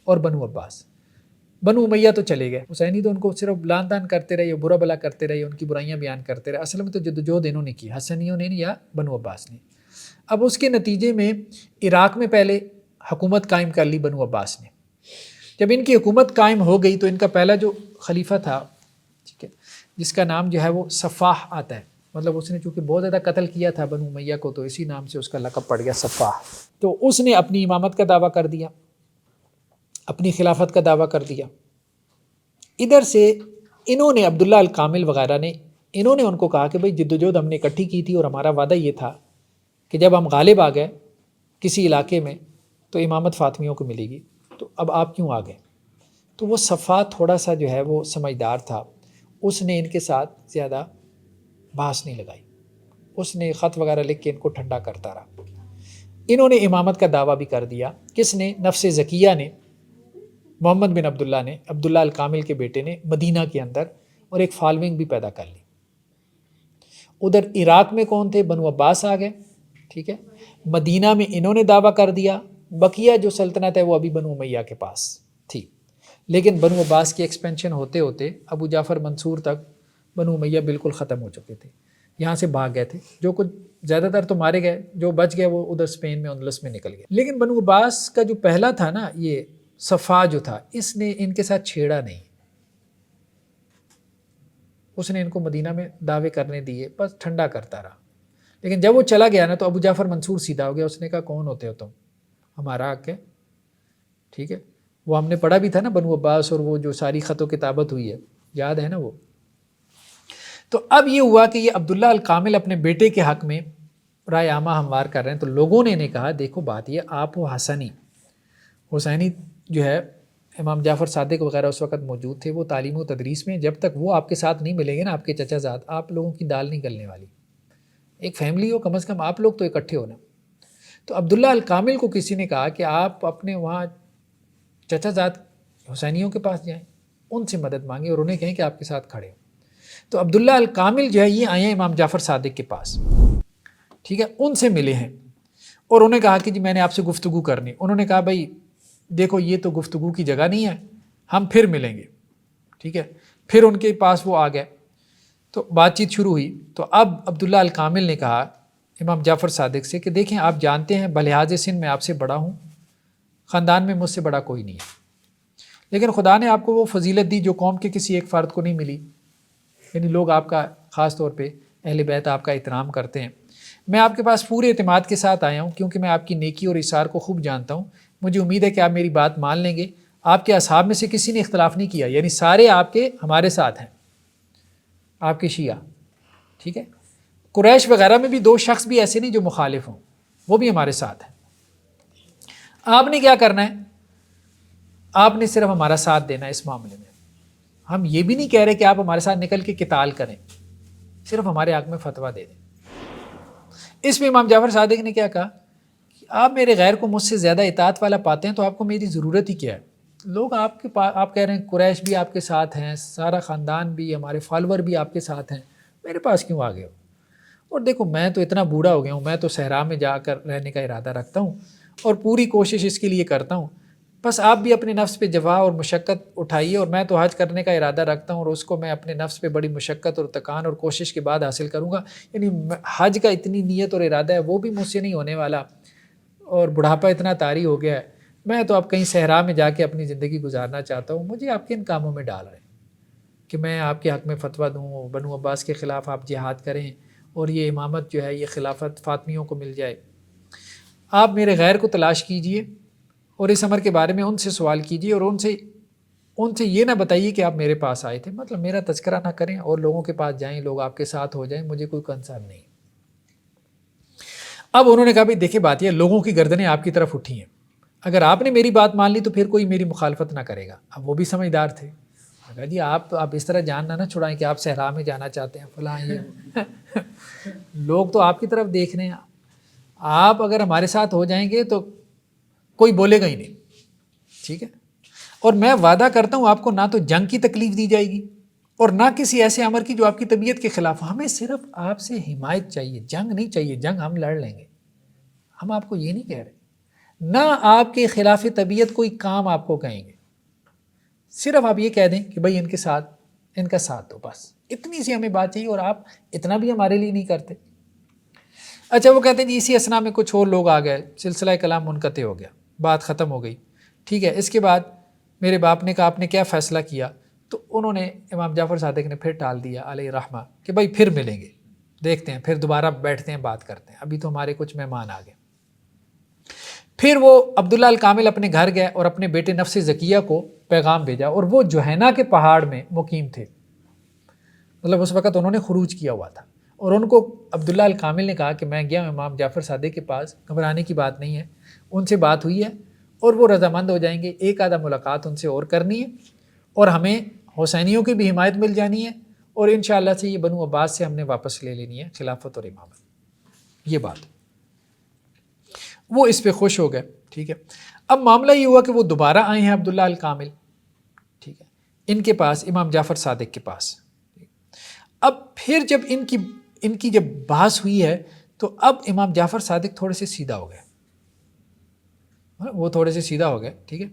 اور بنو عباس. بنو امیہ تو چلے گئے، حسینی تو ان کو صرف لان تان کرتے رہے، برا بلا کرتے رہے، ان کی برائیاں بیان کرتے رہے. اصل میں تو جدوجہد انہوں نے کی، حسنیوں نے یا بنو عباس نے. اب اس کے نتیجے میں عراق میں پہلے حکومت قائم کر لی بنو عباس نے. جب ان کی حکومت قائم ہو گئی تو ان کا پہلا جو خلیفہ تھا، ٹھیک ہے، جس کا نام جو ہے وہ صفاح آتا ہے، مطلب اس نے چونکہ بہت زیادہ قتل کیا تھا بنو امیہ کو، تو اسی نام سے اس کا لقب پڑ گیا سفاح۔ تو اس نے اپنی امامت کا دعویٰ کر دیا، اپنی خلافت کا دعویٰ کر دیا۔ ادھر سے انہوں نے عبداللہ الکامل وغیرہ نے، انہوں نے ان کو کہا کہ بھئی جدوجہد ہم نے اکٹھی کی تھی اور ہمارا وعدہ یہ تھا کہ جب ہم غالب آ گئے کسی علاقے میں تو امامت فاطمیوں کو ملے گی، تو اب آپ کیوں آ گئے؟ تو وہ صفا تھوڑا سا جو ہے وہ سمجھدار تھا، اس نے ان کے ساتھ زیادہ بحث نہیں لگائی، اس نے خط وغیرہ لکھ کے ان کو ٹھنڈا کرتا رہا۔ انہوں نے امامت کا دعویٰ بھی کر دیا، کس نے؟ نفس زکیہ نے، محمد بن عبداللہ نے، عبداللہ الکامل کے بیٹے نے، مدینہ کے اندر، اور ایک فالوئنگ بھی پیدا کر لی۔ ادھر عراق میں کون تھے؟ بنو عباس آ گئے، ٹھیک ہے۔ مدینہ میں انہوں نے دعویٰ کر دیا، بقیہ جو سلطنت ہے وہ ابھی بنو امیہ کے پاس تھی، لیکن بنو عباس کی ایکسپینشن ہوتے ہوتے ابو جعفر منصور تک بنو امیہ بالکل ختم ہو چکے تھے، یہاں سے بھاگ گئے تھے، جو کچھ زیادہ تر تو مارے گئے، جو بچ گئے وہ ادھر اسپین میں اندلس میں نکل گئے۔ لیکن بنو عباس کا جو پہلا تھا نا، یہ صفا جو تھا، اس نے ان کے ساتھ چھیڑا نہیں، اس نے ان کو مدینہ میں دعوے کرنے دیے، بس ٹھنڈا کرتا رہا۔ لیکن جب وہ چلا گیا نا تو ابو جعفر منصور سیدھا ہو گیا، اس نے کہا کون ہوتے ہو تم؟ ہمارا حق ہے، ٹھیک ہے۔ وہ ہم نے پڑھا بھی تھا نا بنو عباس، اور وہ جو ساری خط و کتابت ہوئی ہے، یاد ہے نا وہ۔ تو اب یہ ہوا کہ یہ عبداللہ الکامل اپنے بیٹے کے حق میں رائے عامہ ہموار کر رہے ہیں، تو لوگوں نے انہیں کہا دیکھو بات یہ، آپ وہ حسینی جو ہے امام جعفر صادق وغیرہ اس وقت موجود تھے، وہ تعلیم و تدریس میں، جب تک وہ آپ کے ساتھ نہیں ملیں گے نا، آپ کے چچا زاد، آپ لوگوں کی دال نہیں گلنے والی۔ ایک فیملی ہو، کم از کم آپ لوگ تو اکٹھے ہونا۔ تو عبداللہ الکامل کو کسی نے کہا کہ آپ اپنے وہاں چچا زاد حسینیوں کے پاس جائیں، ان سے مدد مانگیں اور انہیں کہیں کہ آپ کے ساتھ کھڑے ہوں۔ تو عبداللہ الکامل جو ہے یہ آئے ہیں امام جعفر صادق کے پاس، ٹھیک ہے، ان سے ملے ہیں اور انہیں کہا کہ جی میں نے آپ سے گفتگو کرنی۔ انہوں نے کہا بھائی دیکھو یہ تو گفتگو کی جگہ نہیں ہے، ہم پھر ملیں گے، ٹھیک ہے۔ پھر ان کے پاس وہ آ گئے تو بات چیت شروع ہوئی۔ تو اب عبداللہ الکامل نے کہا امام جعفر صادق سے کہ دیکھیں آپ جانتے ہیں بلحاظ سن میں آپ سے بڑا ہوں، خاندان میں مجھ سے بڑا کوئی نہیں ہے، لیکن خدا نے آپ کو وہ فضیلت دی جو قوم کے کسی ایک فرد کو نہیں ملی، یعنی لوگ آپ کا خاص طور پہ اہل بیت آپ کا احترام کرتے ہیں۔ میں آپ کے پاس پورے اعتماد کے ساتھ آیا ہوں کیونکہ میں آپ کی نیکی اور اثار کو خوب جانتا ہوں، مجھے امید ہے کہ آپ میری بات مان لیں گے۔ آپ کے اصحاب میں سے کسی نے اختلاف نہیں کیا، یعنی سارے آپ کے ہمارے ساتھ ہیں، آپ کے شیعہ، ٹھیک ہے۔ قریش وغیرہ میں بھی 2 شخص بھی ایسے نہیں جو مخالف ہوں، وہ بھی ہمارے ساتھ ہیں۔ آپ نے کیا کرنا ہے؟ آپ نے صرف ہمارا ساتھ دینا ہے اس معاملے میں۔ ہم یہ بھی نہیں کہہ رہے کہ آپ ہمارے ساتھ نکل کے قتال کریں، صرف ہمارے حق میں فتویٰ دے دیں۔ اس میں امام جعفر صادق نے کیا کہا کہ آپ میرے غیر کو مجھ سے زیادہ اطاعت والا پاتے ہیں تو آپ کو میری ضرورت ہی کیا ہے؟ لوگ آپ کے پاس، آپ کہہ رہے ہیں قریش بھی آپ کے ساتھ ہیں، سارا خاندان بھی، ہمارے فالوور بھی آپ کے ساتھ ہیں، میرے پاس کیوں آ گئے ہو؟ اور دیکھو میں تو اتنا بوڑھا ہو گیا ہوں، میں تو صحرا میں جا کر رہنے کا ارادہ رکھتا ہوں اور پوری کوشش اس کے لیے کرتا ہوں، بس آپ بھی اپنے نفس پہ جفا اور مشقت اٹھائیے، اور میں تو حج کرنے کا ارادہ رکھتا ہوں اور اس کو میں اپنے نفس پہ بڑی مشقت اور تکان اور کوشش کے بعد حاصل کروں گا، یعنی حج کا اتنی نیت اور ارادہ ہے وہ بھی مجھ سے نہیں ہونے والا، اور بڑھاپا اتنا طاری ہو گیا ہے، میں تو اب کہیں صحرا میں جا کے اپنی زندگی گزارنا چاہتا ہوں، مجھے آپ کے ان کاموں میں ڈال رہے ہیں کہ میں آپ کے حق میں فتویٰ دوں، بنو عباس کے خلاف آپ جہاد کریں اور یہ امامت جو ہے یہ خلافت فاطمیوں کو مل جائے۔ آپ میرے غیر کو تلاش کیجئے اور اس امر کے بارے میں ان سے سوال کیجئے، اور ان سے یہ نہ بتائیے کہ آپ میرے پاس آئے تھے، مطلب میرا تذکرہ نہ کریں اور لوگوں کے پاس جائیں، لوگ آپ کے ساتھ ہو جائیں، مجھے کوئی کنسرن نہیں۔ اب انہوں نے کہا بھائی دیکھیں بات یہ، لوگوں کی گردنیں آپ کی طرف اٹھی ہیں، اگر آپ نے میری بات مان لی تو پھر کوئی میری مخالفت نہ کرے گا۔ اب وہ بھی سمجھدار تھے، کہا جی آپ اس طرح جان نہ چھڑائیں کہ آپ صحرا میں جانا چاہتے ہیں فلاں، یہ لوگ تو آپ کی طرف دیکھ رہے ہیں، آپ اگر ہمارے ساتھ ہو جائیں گے تو کوئی بولے گا ہی نہیں، ٹھیک ہے۔ اور میں وعدہ کرتا ہوں آپ کو نہ تو جنگ کی تکلیف دی جائے گی اور نہ کسی ایسے امر کی جو آپ کی طبیعت کے خلاف، ہمیں صرف آپ سے حمایت چاہیے، جنگ نہیں چاہیے، جنگ ہم لڑ لیں گے، ہم آپ کو یہ نہیں کہہ رہے، نہ آپ کے خلاف طبیعت کوئی کام آپ کو کہیں گے، صرف آپ یہ کہہ دیں کہ بھائی ان کے ساتھ، ان کا ساتھ دو، بس اتنی سی ہمیں بات چاہیے، اور آپ اتنا بھی ہمارے لیے نہیں کرتے۔ اچھا وہ کہتے ہیں جی اسی اسنا میں کچھ اور لوگ آ گئے، سلسلہ کلام منقطع ہو گیا، بات ختم ہو گئی، ٹھیک ہے۔ اس کے بعد میرے باپ نے کہا آپ نے کیا فیصلہ کیا؟ تو انہوں نے، امام جعفر صادق نے پھر ٹال دیا علیہ رحمہ کہ بھائی پھر ملیں گے، دیکھتے ہیں، پھر دوبارہ بیٹھتے ہیں، بات کرتے ہیں، ابھی تو ہمارے کچھ مہمان آ گئے۔ پھر وہ عبداللہ الکامل اپنے گھر گئے اور اپنے بیٹے نفس زکیہ کو پیغام بھیجا، اور وہ جوہینہ کے پہاڑ میں مقیم تھے، مطلب اس وقت انہوں نے خروج کیا ہوا تھا، اور ان کو عبداللہ الکامل نے کہا کہ میں گیا ہوں امام جعفر صادق کے پاس، گھبرانے کی بات نہیں ہے، ان سے بات ہوئی ہے اور وہ رضامند ہو جائیں گے، ایک آدھا ملاقات ان سے اور کرنی ہے، اور ہمیں حسینیوں کی بھی حمایت مل جانی ہے، اور انشاءاللہ سے یہ بنو عباس سے ہم نے واپس لے لینی ہے خلافت اور امامت۔ یہ بات وہ اس پہ خوش ہو گئے، ٹھیک ہے۔ اب معاملہ یہ ہوا کہ وہ دوبارہ آئے ہیں عبداللہ الکامل، ٹھیک ہے، ان کے پاس، امام جعفر صادق کے پاس۔ اب پھر جب ان کی جب بحث ہوئی ہے تو اب امام جعفر صادق تھوڑے سے سیدھا ہو گئے، وہ تھوڑے سے سیدھا ہو گئے، ٹھیک ہے۔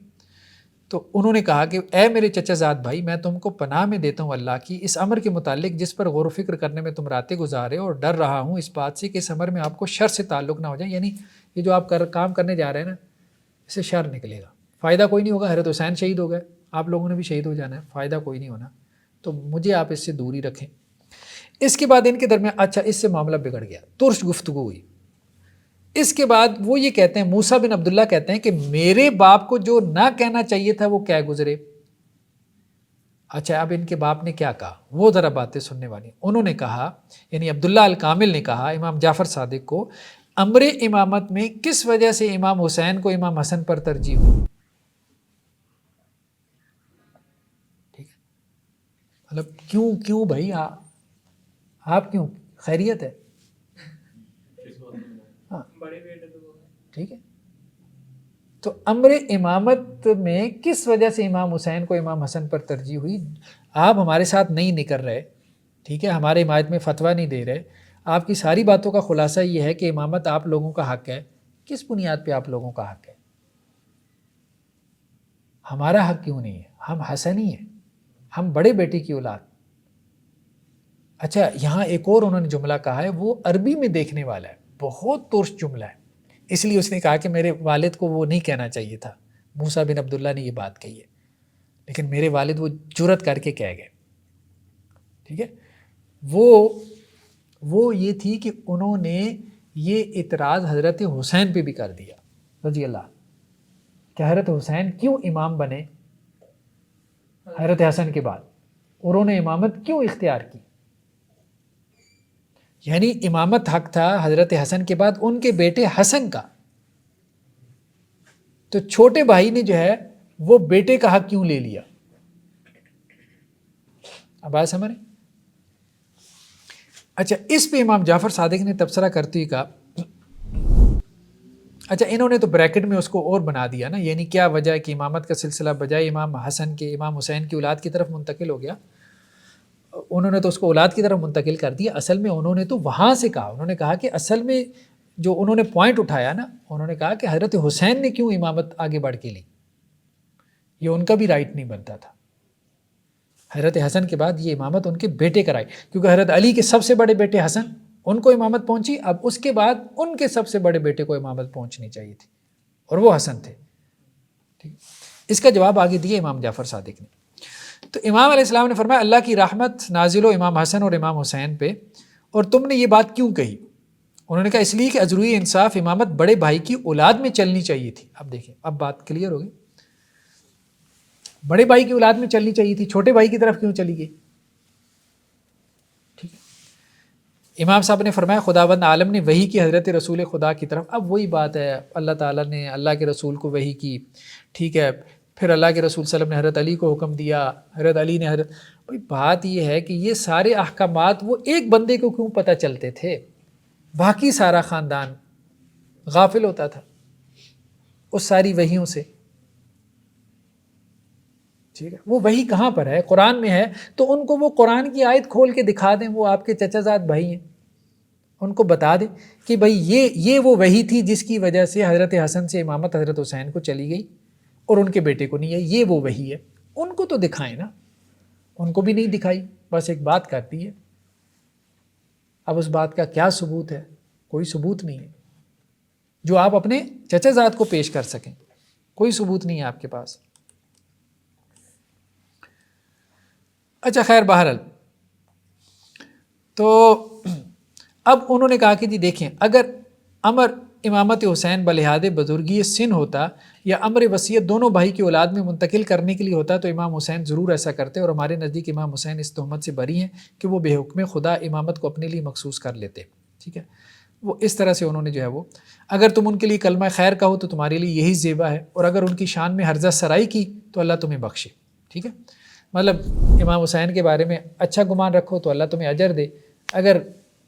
تو انہوں نے کہا کہ اے میرے چچا زاد بھائی، میں تم کو پناہ میں دیتا ہوں اللہ کی اس امر کے متعلق جس پر غور و فکر کرنے میں تم راتیں گزارے، اور ڈر رہا ہوں اس بات سے کہ اس امر میں آپ کو شر سے تعلق نہ ہو جائے، یعنی یہ جو آپ کام کرنے جا رہے ہیں نا، اس سے شر نکلے گا، فائدہ کوئی نہیں ہوگا۔ حضرت حسین شہید ہو گئے، آپ لوگوں نے بھی شہید ہو جانا ہے، فائدہ کوئی نہیں ہونا، تو مجھے آپ اس سے دوری رکھیں۔ اس کے بعد ان کے درمیان اچھا اس سے معاملہ بگڑ گیا، ترش گفتگو ہوئی۔ اس کے بعد وہ یہ کہتے ہیں، موسیٰ بن عبداللہ کہتے ہیں کہ میرے باپ کو جو نہ کہنا چاہیے تھا وہ کہہ گزرے۔ اچھا اب ان کے باپ نے کیا کہا، وہ ذرا باتیں سننے والی۔ انہوں نے کہا، یعنی عبداللہ الکامل نے کہا امام جعفر صادق کو، امر امامت میں کس وجہ سے امام حسین کو امام حسن پر ترجیح ہوئی؟ ٹھیک ہے، مطلب کیوں بھائی، آپ کیوں، خیریت ہے؟ ہاں ٹھیک ہے، تو امر امامت میں کس وجہ سے امام حسین کو امام حسن پر ترجیح ہوئی؟ آپ ہمارے ساتھ نہیں نکل رہے، ٹھیک ہے، ہمارے حمایت میں فتویٰ نہیں دے رہے، آپ کی ساری باتوں کا خلاصہ یہ ہے کہ امامت آپ لوگوں کا حق ہے، کس بنیاد پہ آپ لوگوں کا حق ہے؟ ہمارا حق کیوں نہیں ہے؟ ہم حسنی ہیں، ہم بڑے بیٹے کی اولاد۔ اچھا یہاں ایک اور انہوں نے جملہ کہا ہے، وہ عربی میں دیکھنے والا ہے، بہت ترش جملہ ہے، اس لیے اس نے کہا کہ میرے والد کو وہ نہیں کہنا چاہیے تھا، موسیٰ بن عبداللہ نے یہ بات کہی ہے، لیکن میرے والد وہ جرت کر کے کہہ گئے، ٹھیک ہے۔ وہ یہ تھی کہ انہوں نے یہ اعتراض حضرت حسین پہ بھی کر دیا رضی اللہ، کہ حضرت حسین کیوں امام بنے حضرت حسن کے بعد، اور انہوں نے امامت کیوں اختیار کی؟ یعنی امامت حق تھا حضرت حسن کے بعد ان کے بیٹے حسن کا، تو چھوٹے بھائی نے جو ہے وہ بیٹے کا حق کیوں لے لیا؟ اب بات سمجھ رہے؟ اچھا اس پہ امام جعفر صادق نے تبصرہ کرتے ہوئے کہا، اچھا انہوں نے تو بریکٹ میں اس کو اور بنا دیا نا، یعنی کیا وجہ ہے کہ امامت کا سلسلہ بجائے امام حسن کے امام حسین کی اولاد کی طرف منتقل ہو گیا؟ انہوں نے تو اس کو اولاد کی طرف منتقل کر دیا، اصل میں انہوں نے تو وہاں سے کہا، انہوں نے کہا کہ اصل میں جو انہوں نے پوائنٹ اٹھایا نا، انہوں نے کہا کہ حضرت حسین نے کیوں امامت آگے بڑھ کے لی، یہ ان کا بھی رائٹ نہیں بنتا تھا، حضرت حسن کے بعد یہ امامت ان کے بیٹے کرائی، کیونکہ حضرت علی کے سب سے بڑے بیٹے حسن، ان کو امامت پہنچی، اب اس کے بعد ان کے سب سے بڑے بیٹے کو امامت پہنچنی چاہیے تھی، اور وہ حسن تھے، ٹھیک۔ اس کا جواب آگے دیا امام جعفر صادق نے۔ تو امام علیہ السلام نے فرمایا اللہ کی رحمت نازل ہو امام حسن اور امام حسین پہ، اور تم نے یہ بات کیوں کہی؟ انہوں نے کہا اس لیے کہ عذروی انصاف امامت بڑے بھائی کی اولاد میں چلنی چاہیے تھی۔ اب دیکھیں اب بات کلیئر ہوگی، بڑے بھائی کی اولاد میں چلنی چاہیے تھی، چھوٹے بھائی کی طرف کیوں چلی گئی؟ ٹھیک ہے، امام صاحب نے فرمایا خداوند عالم نے وحی کی حضرت رسول خدا کی طرف، اب وہی بات ہے، اللہ تعالیٰ نے اللہ کے رسول کو وحی کی، ٹھیک ہے، پھر اللہ کے رسول صلی اللہ علیہ وسلم نے حضرت علی کو حکم دیا، حضرت علی نے بات یہ ہے کہ یہ سارے احکامات وہ ایک بندے کو کیوں پتہ چلتے تھے، باقی سارا خاندان غافل ہوتا تھا اس ساری وحیوں سے، ٹھیک ہے، وہ وحی کہاں پر ہے؟ قرآن میں ہے، تو ان کو وہ قرآن کی آیت کھول کے دکھا دیں، وہ آپ کے چچا زاد بھائی ہیں، ان کو بتا دیں کہ بھائی یہ وہ وحی تھی جس کی وجہ سے حضرت حسن سے امامت حضرت حسین کو چلی گئی اور ان کے بیٹے کو نہیں ہے، یہ وہ وحی ہے، ان کو تو دکھائیں نا، ان کو بھی نہیں دکھائی، بس ایک بات کرتی ہے، اب اس بات کا کیا ثبوت ہے؟ کوئی ثبوت نہیں ہے جو آپ اپنے چچا زاد کو پیش کر سکیں، کوئی ثبوت نہیں ہے آپ کے پاس۔ اچھا خیر بہرحال، تو اب انہوں نے کہا کہ جی دیکھیں، اگر امر امامت حسین بلحاظ بزرگی سن ہوتا یا امر وصیت دونوں بھائی کی اولاد میں منتقل کرنے کے لیے ہوتا تو امام حسین ضرور ایسا کرتے، اور ہمارے نزدیک امام حسین اس تہمت سے بری ہیں کہ وہ بے حکم خدا امامت کو اپنے لیے مخصوص کر لیتے. ٹھیک ہے، وہ اس طرح سے انہوں نے جو ہے وہ، اگر تم ان کے لیے کلمہ خیر کہو تو تمہارے لیے یہی زیبا ہے، اور اگر ان کی شان میں ہرزہ سرائی کی تو اللہ تمہیں بخشے. ٹھیک ہے، مطلب امام حسین کے بارے میں اچھا گمان رکھو تو اللہ تمہیں اجر دے. اگر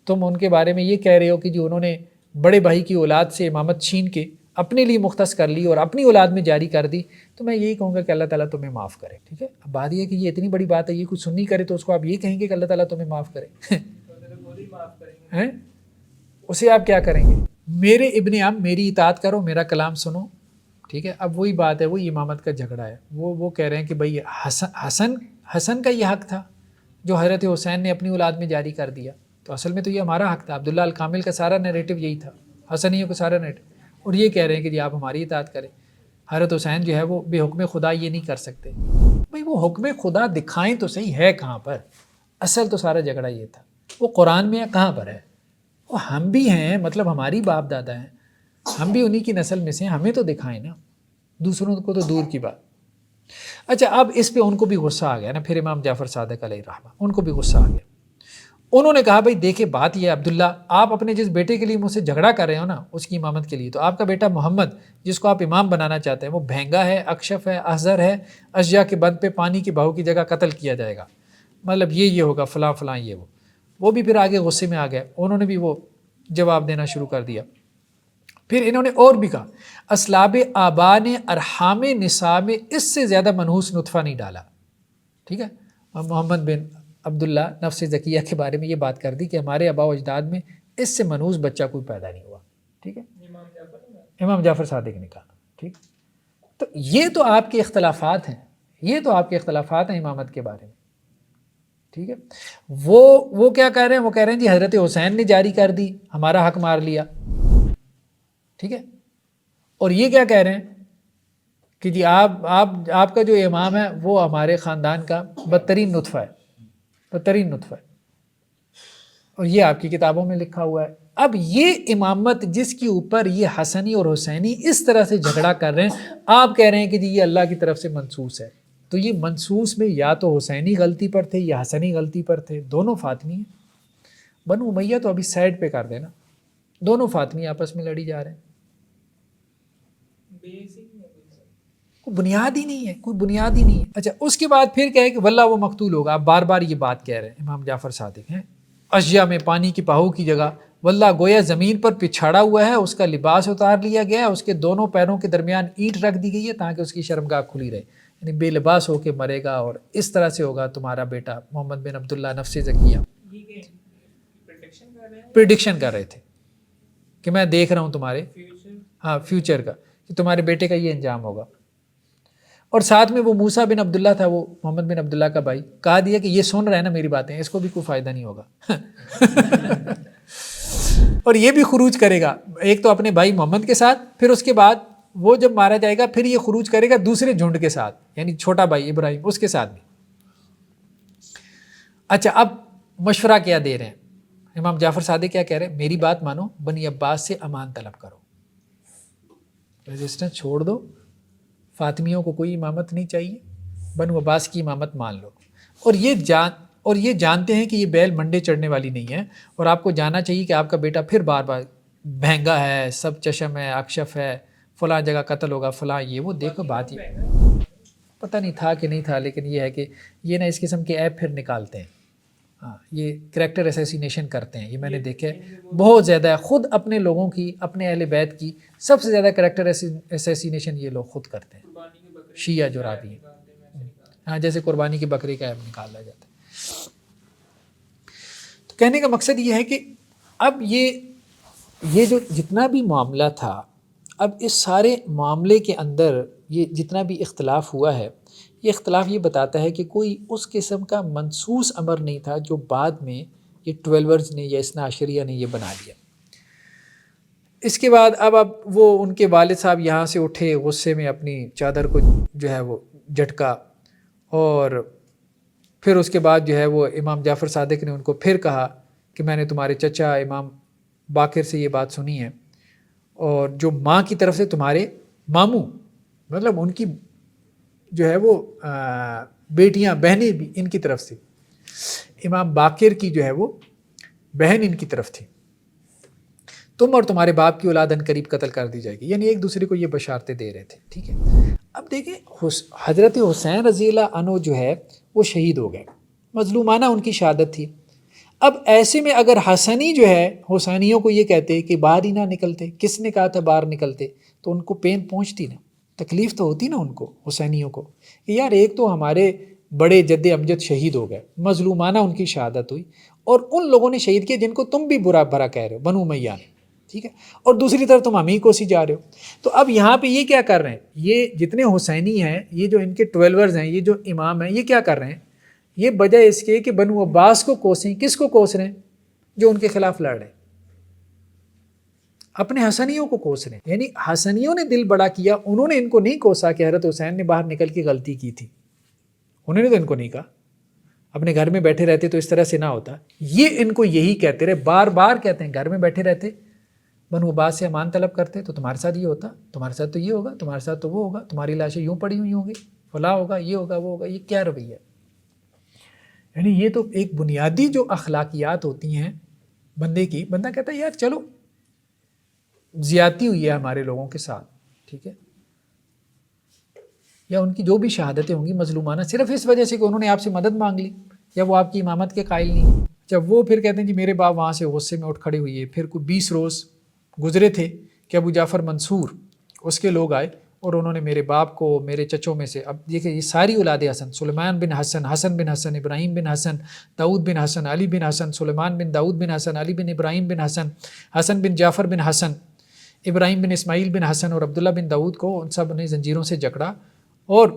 تم ان کے بارے میں یہ کہہ رہے ہو کہ جی انہوں نے بڑے بھائی کی اولاد سے امامت چھین کے اپنے لیے مختص کر لی اور اپنی اولاد میں جاری کر دی، تو میں یہی کہوں گا کہ اللہ تعالیٰ تمہیں معاف کرے. ٹھیک ہے، اب بات یہ ہے کہ یہ اتنی بڑی بات ہے، یہ کچھ سننی کرے تو اس کو آپ یہ کہیں گے کہ اللہ تعالیٰ تمہیں معاف کرے. ہیں اسے آپ کیا کریں گے؟ میرے ابن عم میری اطاعت کرو، میرا کلام سنو. ٹھیک ہے، اب وہی بات ہے، وہی امامت کا جھگڑا ہے. وہ کہہ رہے ہیں کہ بھائی حسن کا یہ حق تھا جو حضرت حسین نے اپنی اولاد میں جاری کر دیا، تو اصل میں تو یہ ہمارا حق تھا. عبداللہ الکامل کا سارا نیریٹو یہی تھا، حسنیوں کا سارا نیریٹو. اور یہ کہہ رہے ہیں کہ جی آپ ہماری اطاعت کریں. حضرت حسین جو ہے وہ بے حکم خدا یہ نہیں کر سکتے. بھائی وہ حکم خدا دکھائیں تو صحیح ہے کہاں پر؟ اصل تو سارا جھگڑا یہ تھا. وہ قرآن میں ہے کہاں پر ہے؟ وہ ہم بھی ہیں، مطلب ہماری باپ دادا ہیں، ہم بھی انہی کی نسل میں سے ہیں، ہمیں تو دکھائیں نا، دوسروں کو تو دور کی بات. اچھا، اب اس پہ ان کو بھی غصہ آ گیا نا، پھر امام جعفر صادق علیہ الرحمہ ان کو بھی غصہ آ گیا. انہوں نے کہا بھائی دیکھیں بات یہ ہے عبداللہ، آپ اپنے جس بیٹے کے لیے مجھ سے جھگڑا کر رہے ہو نا اس کی امامت کے لیے، تو آپ کا بیٹا محمد جس کو آپ امام بنانا چاہتے ہیں وہ بھینگا ہے، اکشف ہے، احزر ہے، اشجع کے بند پہ پانی کے بہاؤ کی جگہ قتل کیا جائے گا، مطلب یہ ہوگا فلاں فلاں یہ وہ بھی پھر آگے غصے میں آ گئے. انہوں نے بھی وہ جواب دینا شروع کر دیا. پھر انہوں نے اور بھی کہا اسلاب آبا نے ارحام نساء میں اس سے زیادہ منحوس نطفہ نہیں ڈالا. ٹھیک ہے، محمد بن عبداللہ نفس زکیہ کے بارے میں یہ بات کر دی کہ ہمارے آباء و اجداد میں اس سے منحوس بچہ کوئی پیدا نہیں ہوا. ٹھیک ہے، امام جعفر صادق نے کہا. ٹھیک، تو یہ تو آپ کے اختلافات ہیں، یہ تو آپ کے اختلافات ہیں امامت کے بارے میں. ٹھیک ہے، وہ کیا کہہ رہے ہیں؟ وہ کہہ رہے ہیں جی حضرت حسین نے جاری کر دی، ہمارا حق مار لیا. ٹھیک ہے، اور یہ کیا کہہ رہے ہیں کہ جی آپ کا جو امام ہے وہ ہمارے خاندان کا بدترین نطفہ ہے، بدترین نطفہ ہے، اور یہ آپ کی کتابوں میں لکھا ہوا ہے. اب یہ امامت جس کے اوپر یہ حسنی اور حسینی اس طرح سے جھگڑا کر رہے ہیں، آپ کہہ رہے ہیں کہ جی یہ اللہ کی طرف سے منسوس ہے. تو یہ منسوس میں یا تو حسینی غلطی پر تھے یا حسنی غلطی پر تھے، دونوں فاطمی ہیں. بنو امیہ تو ابھی سائڈ پہ کر دینا، دونوں فاطمی آپس میں لڑی جا رہے ہیں. کوئی بنیاد ہی نہیں ہے، کوئی بنیاد ہی نہیں ہے. اچھا، اس کے بعد پھر کہے کہ واللہ وہ مقتول ہوگا. آپ بار بار یہ بات کہہ رہے ہیں امام جعفر صادق ہیں، اشیاء میں پانی کی پہاؤ کی جگہ واللہ گویا زمین پر پچھاڑا ہوا ہے، اس کا لباس اتار لیا گیا ہے، اس کے دونوں پیروں کے درمیان اینٹ رکھ دی گئی ہے تاکہ اس کی شرمگاہ کھلی رہے، یعنی بے لباس ہو کے مرے گا، اور اس طرح سے ہوگا تمہارا بیٹا محمد بن عبداللہ نفس زکیہ. پریڈکشن کر رہے تھے کہ میں دیکھ رہا ہوں تمہارے فیوچر کا، کہ تمہارے بیٹے کا یہ انجام ہوگا. اور ساتھ میں وہ موسیٰ بن عبداللہ تھا، وہ محمد بن عبداللہ کا بھائی، کہا دیا کہ یہ سن رہے ہیں نا میری باتیں، اس کو بھی کوئی فائدہ نہیں ہوگا. اور یہ بھی خروج کرے گا، ایک تو اپنے بھائی محمد کے ساتھ، پھر اس کے بعد وہ جب مارا جائے گا پھر یہ خروج کرے گا دوسرے جھنڈ کے ساتھ، یعنی چھوٹا بھائی ابراہیم اس کے ساتھ بھی. اچھا، اب مشورہ کیا دے رہے ہیں امام جعفر صادق؟ کیا کہہ رہے ہیں؟ میری بات مانو، بنی عباس سے امان طلب کرو، ریزسٹنس چھوڑ دو، فاطمیوں کو کوئی امامت نہیں چاہیے، بنو عباس کی امامت مان لو. اور یہ جانتے ہیں کہ یہ بیل منڈے چڑھنے والی نہیں ہے، اور آپ کو جاننا چاہیے کہ آپ کا بیٹا پھر بار بار بھینگا ہے، سب چشم ہے، اکشف ہے، فلاں جگہ قتل ہوگا، فلاں یہ وہ. دیکھو بات یہ پتہ نہیں تھا کہ نہیں تھا، لیکن یہ ہے کہ یہ نا اس قسم کے ایپ پھر نکالتے ہیں. ہاں، یہ کریکٹر اسیسینیشن کرتے ہیں، یہ میں نے دیکھے بہت زیادہ ہے. خود اپنے لوگوں کی، اپنے اہل بیت کی سب سے زیادہ کریکٹر اسیسینیشن یہ لوگ خود کرتے ہیں، شیعہ جو رابی ہیں. ہاں، جیسے قربانی کی بکری کا ایپ نکالا جاتا ہے. تو کہنے کا مقصد یہ ہے کہ اب یہ جو جتنا بھی معاملہ تھا، اب اس سارے معاملے کے اندر یہ جتنا بھی اختلاف ہوا ہے، یہ اختلاف یہ بتاتا ہے کہ کوئی اس قسم کا منسوس امر نہیں تھا جو بعد میں یہ 12 نے یا اثنا عشریہ نے یہ بنا لیا. اس کے بعد اب وہ ان کے والد صاحب یہاں سے اٹھے غصے میں، اپنی چادر کو جو ہے وہ جھٹکا، اور پھر اس کے بعد جو ہے وہ امام جعفر صادق نے ان کو پھر کہا کہ میں نے تمہارے چچا امام باقر سے یہ بات سنی ہے، اور جو ماں کی طرف سے تمہارے ماموں، مطلب ان کی جو ہے وہ بیٹیاں بہنیں بھی ان کی طرف سے، امام باقر کی جو ہے وہ بہن ان کی طرف تھی، تم اور تمہارے باپ کی اولاد ان قریب قتل کر دی جائے گی، یعنی ایک دوسرے کو یہ بشارتیں دے رہے تھے، ٹھیک ہے۔ اب دیکھیں حضرت حسین رضی اللہ عنہ جو ہے وہ شہید ہو گئے، مظلومانہ ان کی شہادت تھی۔ اب ایسے میں اگر حسنی جو ہے حسینیوں کو یہ کہتے کہ باہر ہی نہ نکلتے، کس نے کہا تھا باہر نکلتے، تو ان کو پین پہنچتی نا، تکلیف تو ہوتی نا ان کو، حسینیوں کو، کہ یار ایک تو ہمارے بڑے جد امجد شہید ہو گئے، مظلومانہ ان کی شہادت ہوئی، اور ان لوگوں نے شہید کیا جن کو تم بھی برا بھرا کہہ رہے ہو، بنو امیہ نے، ٹھیک ہے، اور دوسری طرف تم امی کوسی جا رہے ہو۔ تو اب یہاں پہ یہ کیا کر رہے ہیں، یہ جتنے حسینی ہیں، یہ جو ان کے 12 ہیں، یہ جو امام ہیں، یہ کیا کر رہے ہیں، یہ بجائے اس کے کہ بنو عباس کو کوسیں، کس کو کوس رہے ہیں، جو ان کے خلاف لڑ رہے ہیں، اپنے حسنیوں کو کوس رہے ہیں۔ یعنی حسنیوں نے دل بڑا کیا، انہوں نے ان کو نہیں کوسا کہ حضرت حسین نے باہر نکل کے غلطی کی تھی، انہوں نے تو ان کو نہیں کہا، اپنے گھر میں بیٹھے رہتے تو اس طرح سے نہ ہوتا، یہ ان کو یہی کہتے رہے، بار بار کہتے ہیں گھر میں بیٹھے رہتے، بنو عباس سے امان طلب کرتے تو تمہارے ساتھ یہ ہوتا، تمہارے ساتھ تو یہ ہوگا، تمہارے ساتھ تو وہ ہوگا، تمہاری لاشیں یوں پڑی ہوئی ہوں گی، فلاں ہوگا، یہ ہوگا، وہ ہوگا۔ یہ کیا رویہ ہے؟ یعنی یہ تو ایک بنیادی جو اخلاقیات ہوتی ہیں بندے کی، بندہ کہتا ہے یار چلو زیادتی ہوئی ہے ہمارے لوگوں کے ساتھ، ٹھیک ہے، یا ان کی جو بھی شہادتیں ہوں گی مظلومانہ، صرف اس وجہ سے کہ انہوں نے آپ سے مدد مانگ لی، یا وہ آپ کی امامت کے قائل نہیں ہیں۔ جب وہ پھر کہتے ہیں جی میرے باپ وہاں سے غصے میں اٹھ کھڑے ہوئی ہے، پھر کوئی 20 روز گزرے تھے کہ ابو جعفر منصور اس کے لوگ آئے اور انہوں نے میرے باپ کو میرے چچوں میں سے، اب دیکھیں یہ ساری اولاد حسن، سلیمان بن حسن، حسن بن حسن، ابراہیم بن حسن، داؤد بن حسن، علی بن حسن، سلیمان بن داؤد بن حسن، علی بن ابراہیم بن حسن، حسن بن جعفر بن حسن، ابراہیم بن اسماعیل بن حسن اور عبداللہ بن داؤد کو ان سب نے زنجیروں سے جکڑا اور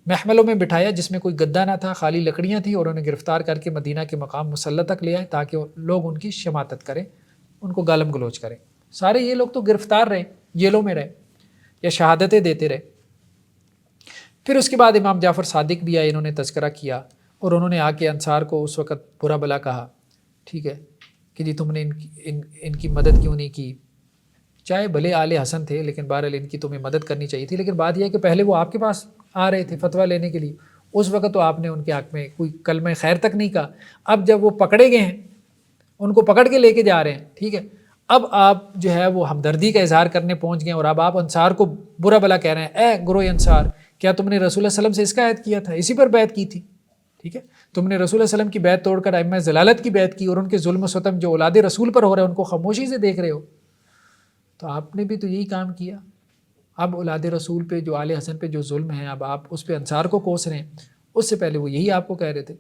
محملوں میں بٹھایا جس میں کوئی گدا نہ تھا، خالی لکڑیاں تھیں، اور انہیں گرفتار کر کے مدینہ کے مقام مسلح تک لے آئے تاکہ لوگ ان کی شماتت کریں، ان کو گالم گلوچ کریں۔ سارے یہ لوگ تو گرفتار رہے، جیلوں میں رہے یا شہادتیں دیتے رہے۔ پھر اس کے بعد امام جعفر صادق بھی آئے، انہوں نے تذکرہ کیا اور انہوں نے آ کے انصار کو اس وقت برا بلا کہا، ٹھیک ہے، کہ جی تم نے ان کی مدد کیوں نہیں کی، چاہے بھلے آل حسن تھے لیکن بہرحال ان کی تمہیں مدد کرنی چاہیے تھی۔ لیکن بات یہ ہے کہ پہلے وہ آپ کے پاس آ رہے تھے فتویٰ لینے کے لیے، اس وقت تو آپ نے ان کے حق میں کوئی کلمہ خیر تک نہیں کہا۔ اب جب وہ پکڑے گئے ہیں، ان کو پکڑ کے لے کے جا رہے ہیں، ٹھیک ہے، اب آپ جو ہے وہ ہمدردی کا اظہار کرنے پہنچ گئے اور اب آپ انصار کو برا بلا کہہ رہے ہیں، اے گروہ انصار، کیا تم نے رسول اللہ صلی اللہ علیہ وسلم سے اس کا عہد کیا تھا، اسی پر بیعت کی تھی، ٹھیک ہے، تم نے رسول اللہ صلی اللہ علیہ وسلم کی بیعت توڑ کر ائمہ ضلالت کی بیعت کی اور ان کے ظلم و ستم جو اولاد رسول پر ہو رہے ہیں ان کو خاموشی سے دیکھ رہے ہو، تو آپ نے بھی تو یہی کام کیا۔ اب اولاد رسول پہ جو آل حسن پہ جو ظلم ہے، اب آپ اس پہ انصار کو کوس رہے ہیں، اس سے پہلے وہ یہی آپ کو کہہ رہے تھے،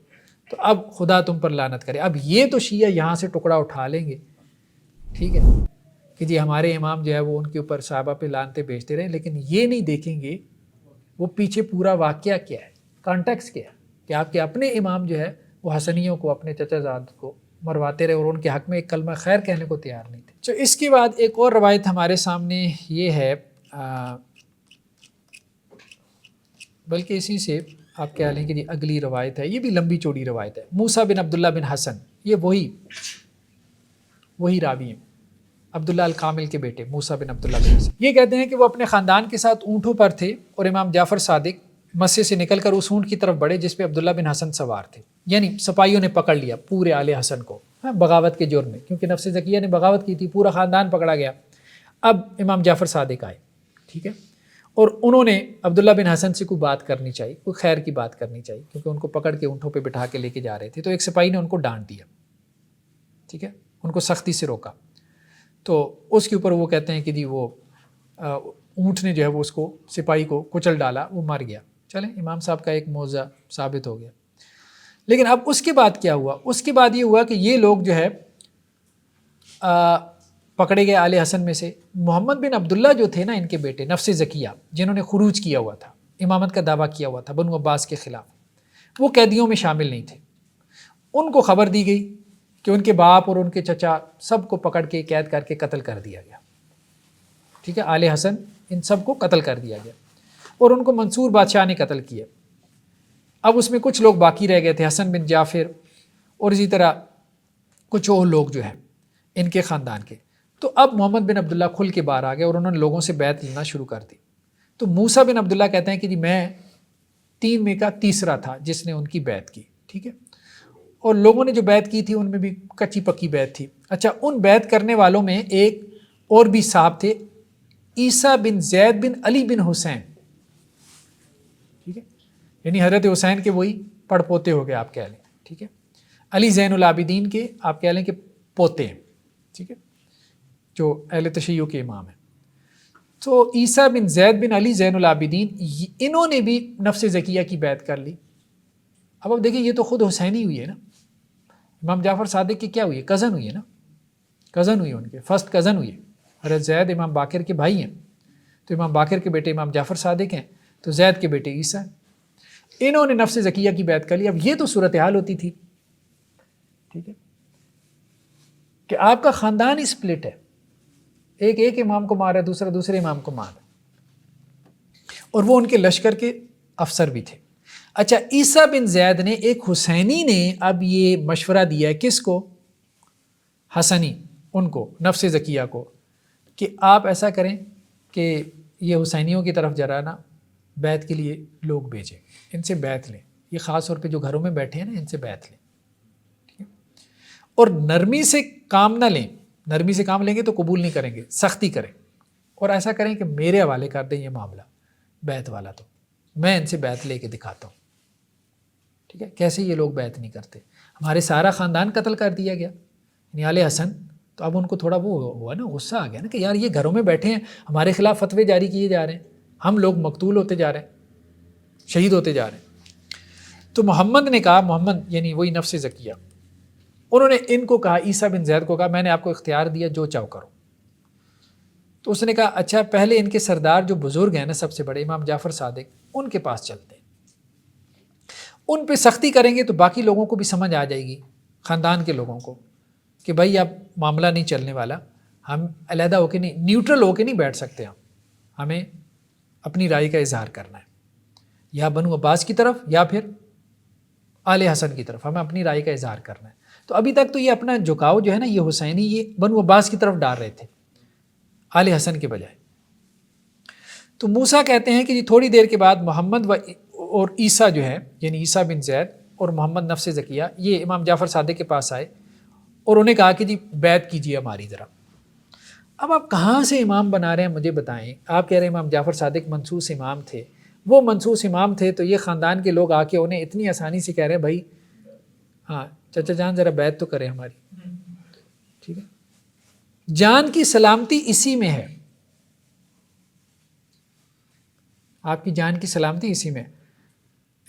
تو اب خدا تم پر لعنت کرے۔ اب یہ تو شیعہ یہاں سے ٹکڑا اٹھا لیں گے، ٹھیک ہے، کہ جی ہمارے امام جو ہے وہ ان کے اوپر صحابہ پہ لعنتیں بھیجتے رہے، لیکن یہ نہیں دیکھیں گے وہ پیچھے پورا واقعہ کیا ہے، کانٹیکس کیا ہے، کہ آپ کے اپنے امام جو ہے وہ حسنیوں کو، اپنے چچا زاد کو مرواتے رہے اور ان کے حق میں ایک کلمہ خیر کہنے کو تیار نہیں تھے۔ تو اس کے بعد ایک اور روایت ہمارے سامنے یہ ہے، بلکہ اسی سے آپ کہہ لیں کہ یہ اگلی روایت ہے، یہ بھی لمبی چوڑی روایت ہے۔ موسیٰ بن عبداللہ بن حسن، یہ وہی راوی ہیں، عبداللہ الکامل کے بیٹے موسیٰ بن عبداللہ بن حسن۔ یہ کہتے ہیں کہ وہ اپنے خاندان کے ساتھ اونٹوں پر تھے اور امام جعفر صادق مسجد سے نکل کر اس اونٹ کی طرف بڑھے جس پہ عبداللہ بن حسن سوار تھے، یعنی سپاہیوں نے پکڑ لیا پورے آل حسن کو بغاوت کے جرم میں، کیونکہ نفس زکیہ نے بغاوت کی تھی، پورا خاندان پکڑا گیا۔ اب امام جعفر صادق آئے، ٹھیک ہے، اور انہوں نے عبداللہ بن حسن سے کوئی بات کرنی چاہیے، کوئی خیر کی بات کرنی چاہیے، کیونکہ ان کو پکڑ کے اونٹوں پہ بٹھا کے لے کے جا رہے تھے۔ تو ایک سپاہی نے ان کو ڈانٹ دیا، ٹھیک ہے، ان کو سختی سے روکا، تو اس کے اوپر وہ کہتے ہیں کہ جی وہ اونٹ نے جو ہے وہ اس کو، سپاہی کو کچل ڈالا، وہ مر گیا۔ چلیں، امام صاحب کا ایک معجزہ ثابت ہو گیا۔ لیکن اب اس کے بعد کیا ہوا؟ اس کے بعد یہ ہوا کہ یہ لوگ جو ہے پکڑے گئے آل حسن میں سے۔ محمد بن عبداللہ جو تھے نا ان کے بیٹے نفس زکیہ، جنہوں نے خروج کیا ہوا تھا، امامت کا دعویٰ کیا ہوا تھا بنو عباس کے خلاف، وہ قیدیوں میں شامل نہیں تھے۔ ان کو خبر دی گئی کہ ان کے باپ اور ان کے چچا سب کو پکڑ کے قید کر کے قتل کر دیا گیا، ٹھیک ہے، آل حسن ان سب کو قتل کر دیا گیا اور ان کو منصور بادشاہ نے قتل کیا۔ اب اس میں کچھ لوگ باقی رہ گئے تھے، حسن بن جعفر اور اسی طرح کچھ اور لوگ جو ہیں ان کے خاندان کے. تو اب محمد بن عبداللہ کھل کے باہر آ گئے اور انہوں نے لوگوں سے بیعت لینا شروع کر دی. تو موسیٰ بن عبداللہ کہتے ہیں کہ جی میں 3 میں کا تیسرا تھا جس نے ان کی بیعت کی. ٹھیک ہے. اور لوگوں نے جو بیعت کی تھی ان میں بھی کچی پکی بیعت تھی. اچھا, ان بیعت کرنے والوں میں ایک اور بھی صاحب تھے, عیسیٰ بن زید بن علی بن حسین. ٹھیک ہے, یعنی حضرت حسین کے وہی پڑ پوتے ہو گئے آپ کہہ لیں. ٹھیک ہے, علی زین العابدین کے آپ کہہ لیں کہ پوتے ہیں. ٹھیک ہے, جو اہل تشیع کے امام ہیں. تو عیسیٰ بن زید بن علی زین العابدین انہوں نے بھی نفس زکیہ کی بیعت کر لی. اب دیکھیں یہ تو خود حسینی ہوئی ہے نا, امام جعفر صادق کی کیا ہوئی ہے, کزن ہوئی ہے نا, کزن ہوئی ان کے, فرسٹ کزن ہوئی ہے. حضرت زید امام باقر کے بھائی ہیں, تو امام باقر کے بیٹے امام جعفر صادق ہیں, تو زید کے بیٹے عیسیٰ ہیں. انہوں نے نفس زکیہ کی بیعت کر لی. اب یہ تو صورتحال ہوتی تھی, ٹھیک ہے, کہ آپ کا خاندان ہی سپلٹ ہے, ایک امام کو مارا ہے, دوسرا دوسرے امام کو مارا, اور وہ ان کے لشکر کے افسر بھی تھے. اچھا, عیسیٰ بن زید نے, ایک حسینی نے اب یہ مشورہ دیا ہے کس کو, حسنی, ان کو, نفس زکیہ کو, کہ آپ ایسا کریں کہ یہ حسینیوں کی طرف ذرا نا بیعت کے لیے لوگ بھیجیں, ان سے بیعت لیں, یہ خاص طور پہ جو گھروں میں بیٹھے ہیں نا ان سے بیعت لیں. ٹھیک ہے, اور نرمی سے کام نہ لیں, نرمی سے کام لیں گے تو قبول نہیں کریں گے, سختی کریں, اور ایسا کریں کہ میرے حوالے کر دیں یہ معاملہ بیعت والا, تو میں ان سے بیعت لے کے دکھاتا ہوں. ٹھیک ہے, کیسے یہ لوگ بیعت نہیں کرتے, ہمارے سارا خاندان قتل کر دیا گیا, یعنی آل حسن. تو اب ان کو تھوڑا وہ ہوا نا, غصہ آ گیا نا کہ یار یہ گھروں میں بیٹھے ہیں, ہمارے خلاف فتوے جاری کیے جا رہے ہیں, ہم لوگ مقتول ہوتے جا رہے ہیں, شہید ہوتے جا رہے ہیں. تو محمد نے کہا, محمد یعنی وہی نفس زکیہ, انہوں نے ان کو کہا, عیسیٰ بن زید کو کہا میں نے آپ کو اختیار دیا جو چاہو کرو. تو اس نے کہا اچھا پہلے ان کے سردار جو بزرگ ہیں نا سب سے بڑے امام جعفر صادق, ان کے پاس چلتے ہیں, ان پہ سختی کریں گے تو باقی لوگوں کو بھی سمجھ آ جائے گی, خاندان کے لوگوں کو, کہ بھائی اب معاملہ نہیں چلنے والا, ہم علیحدہ ہو کے نہیں, نیوٹرل ہو کے نہیں بیٹھ سکتے, ہمیں اپنی رائے کا اظہار کرنا ہے, یا بنو عباس کی طرف یا پھر آل حسن کی طرف, ہمیں اپنی رائے کا اظہار کرنا ہے. تو ابھی تک تو یہ اپنا جھکاؤ جو ہے نا یہ حسینی, یہ بنو عباس کی طرف ڈال رہے تھے آل حسن کے بجائے. تو موسیٰ کہتے ہیں کہ جی تھوڑی دیر کے بعد محمد اور عیسیٰ جو ہے, یعنی عیسیٰ بن زید اور محمد نفس زکیہ, یہ امام جعفر صادق کے پاس آئے اور انہیں کہا کہ جی بیعت کیجیے ہماری ذرا. اب آپ کہاں سے امام بنا رہے ہیں مجھے بتائیں, آپ کہہ رہے ہیں امام جعفر صادق منصوص امام تھے, وہ منصوص امام تھے تو یہ خاندان کے لوگ آ کے انہیں اتنی آسانی سے کہہ رہے ہیں بھائی ہاں چچا جان ذرا بیعت تو کریں ہماری. ٹھیک ہے, جان کی سلامتی اسی میں ہے, آپ کی جان کی سلامتی اسی میں.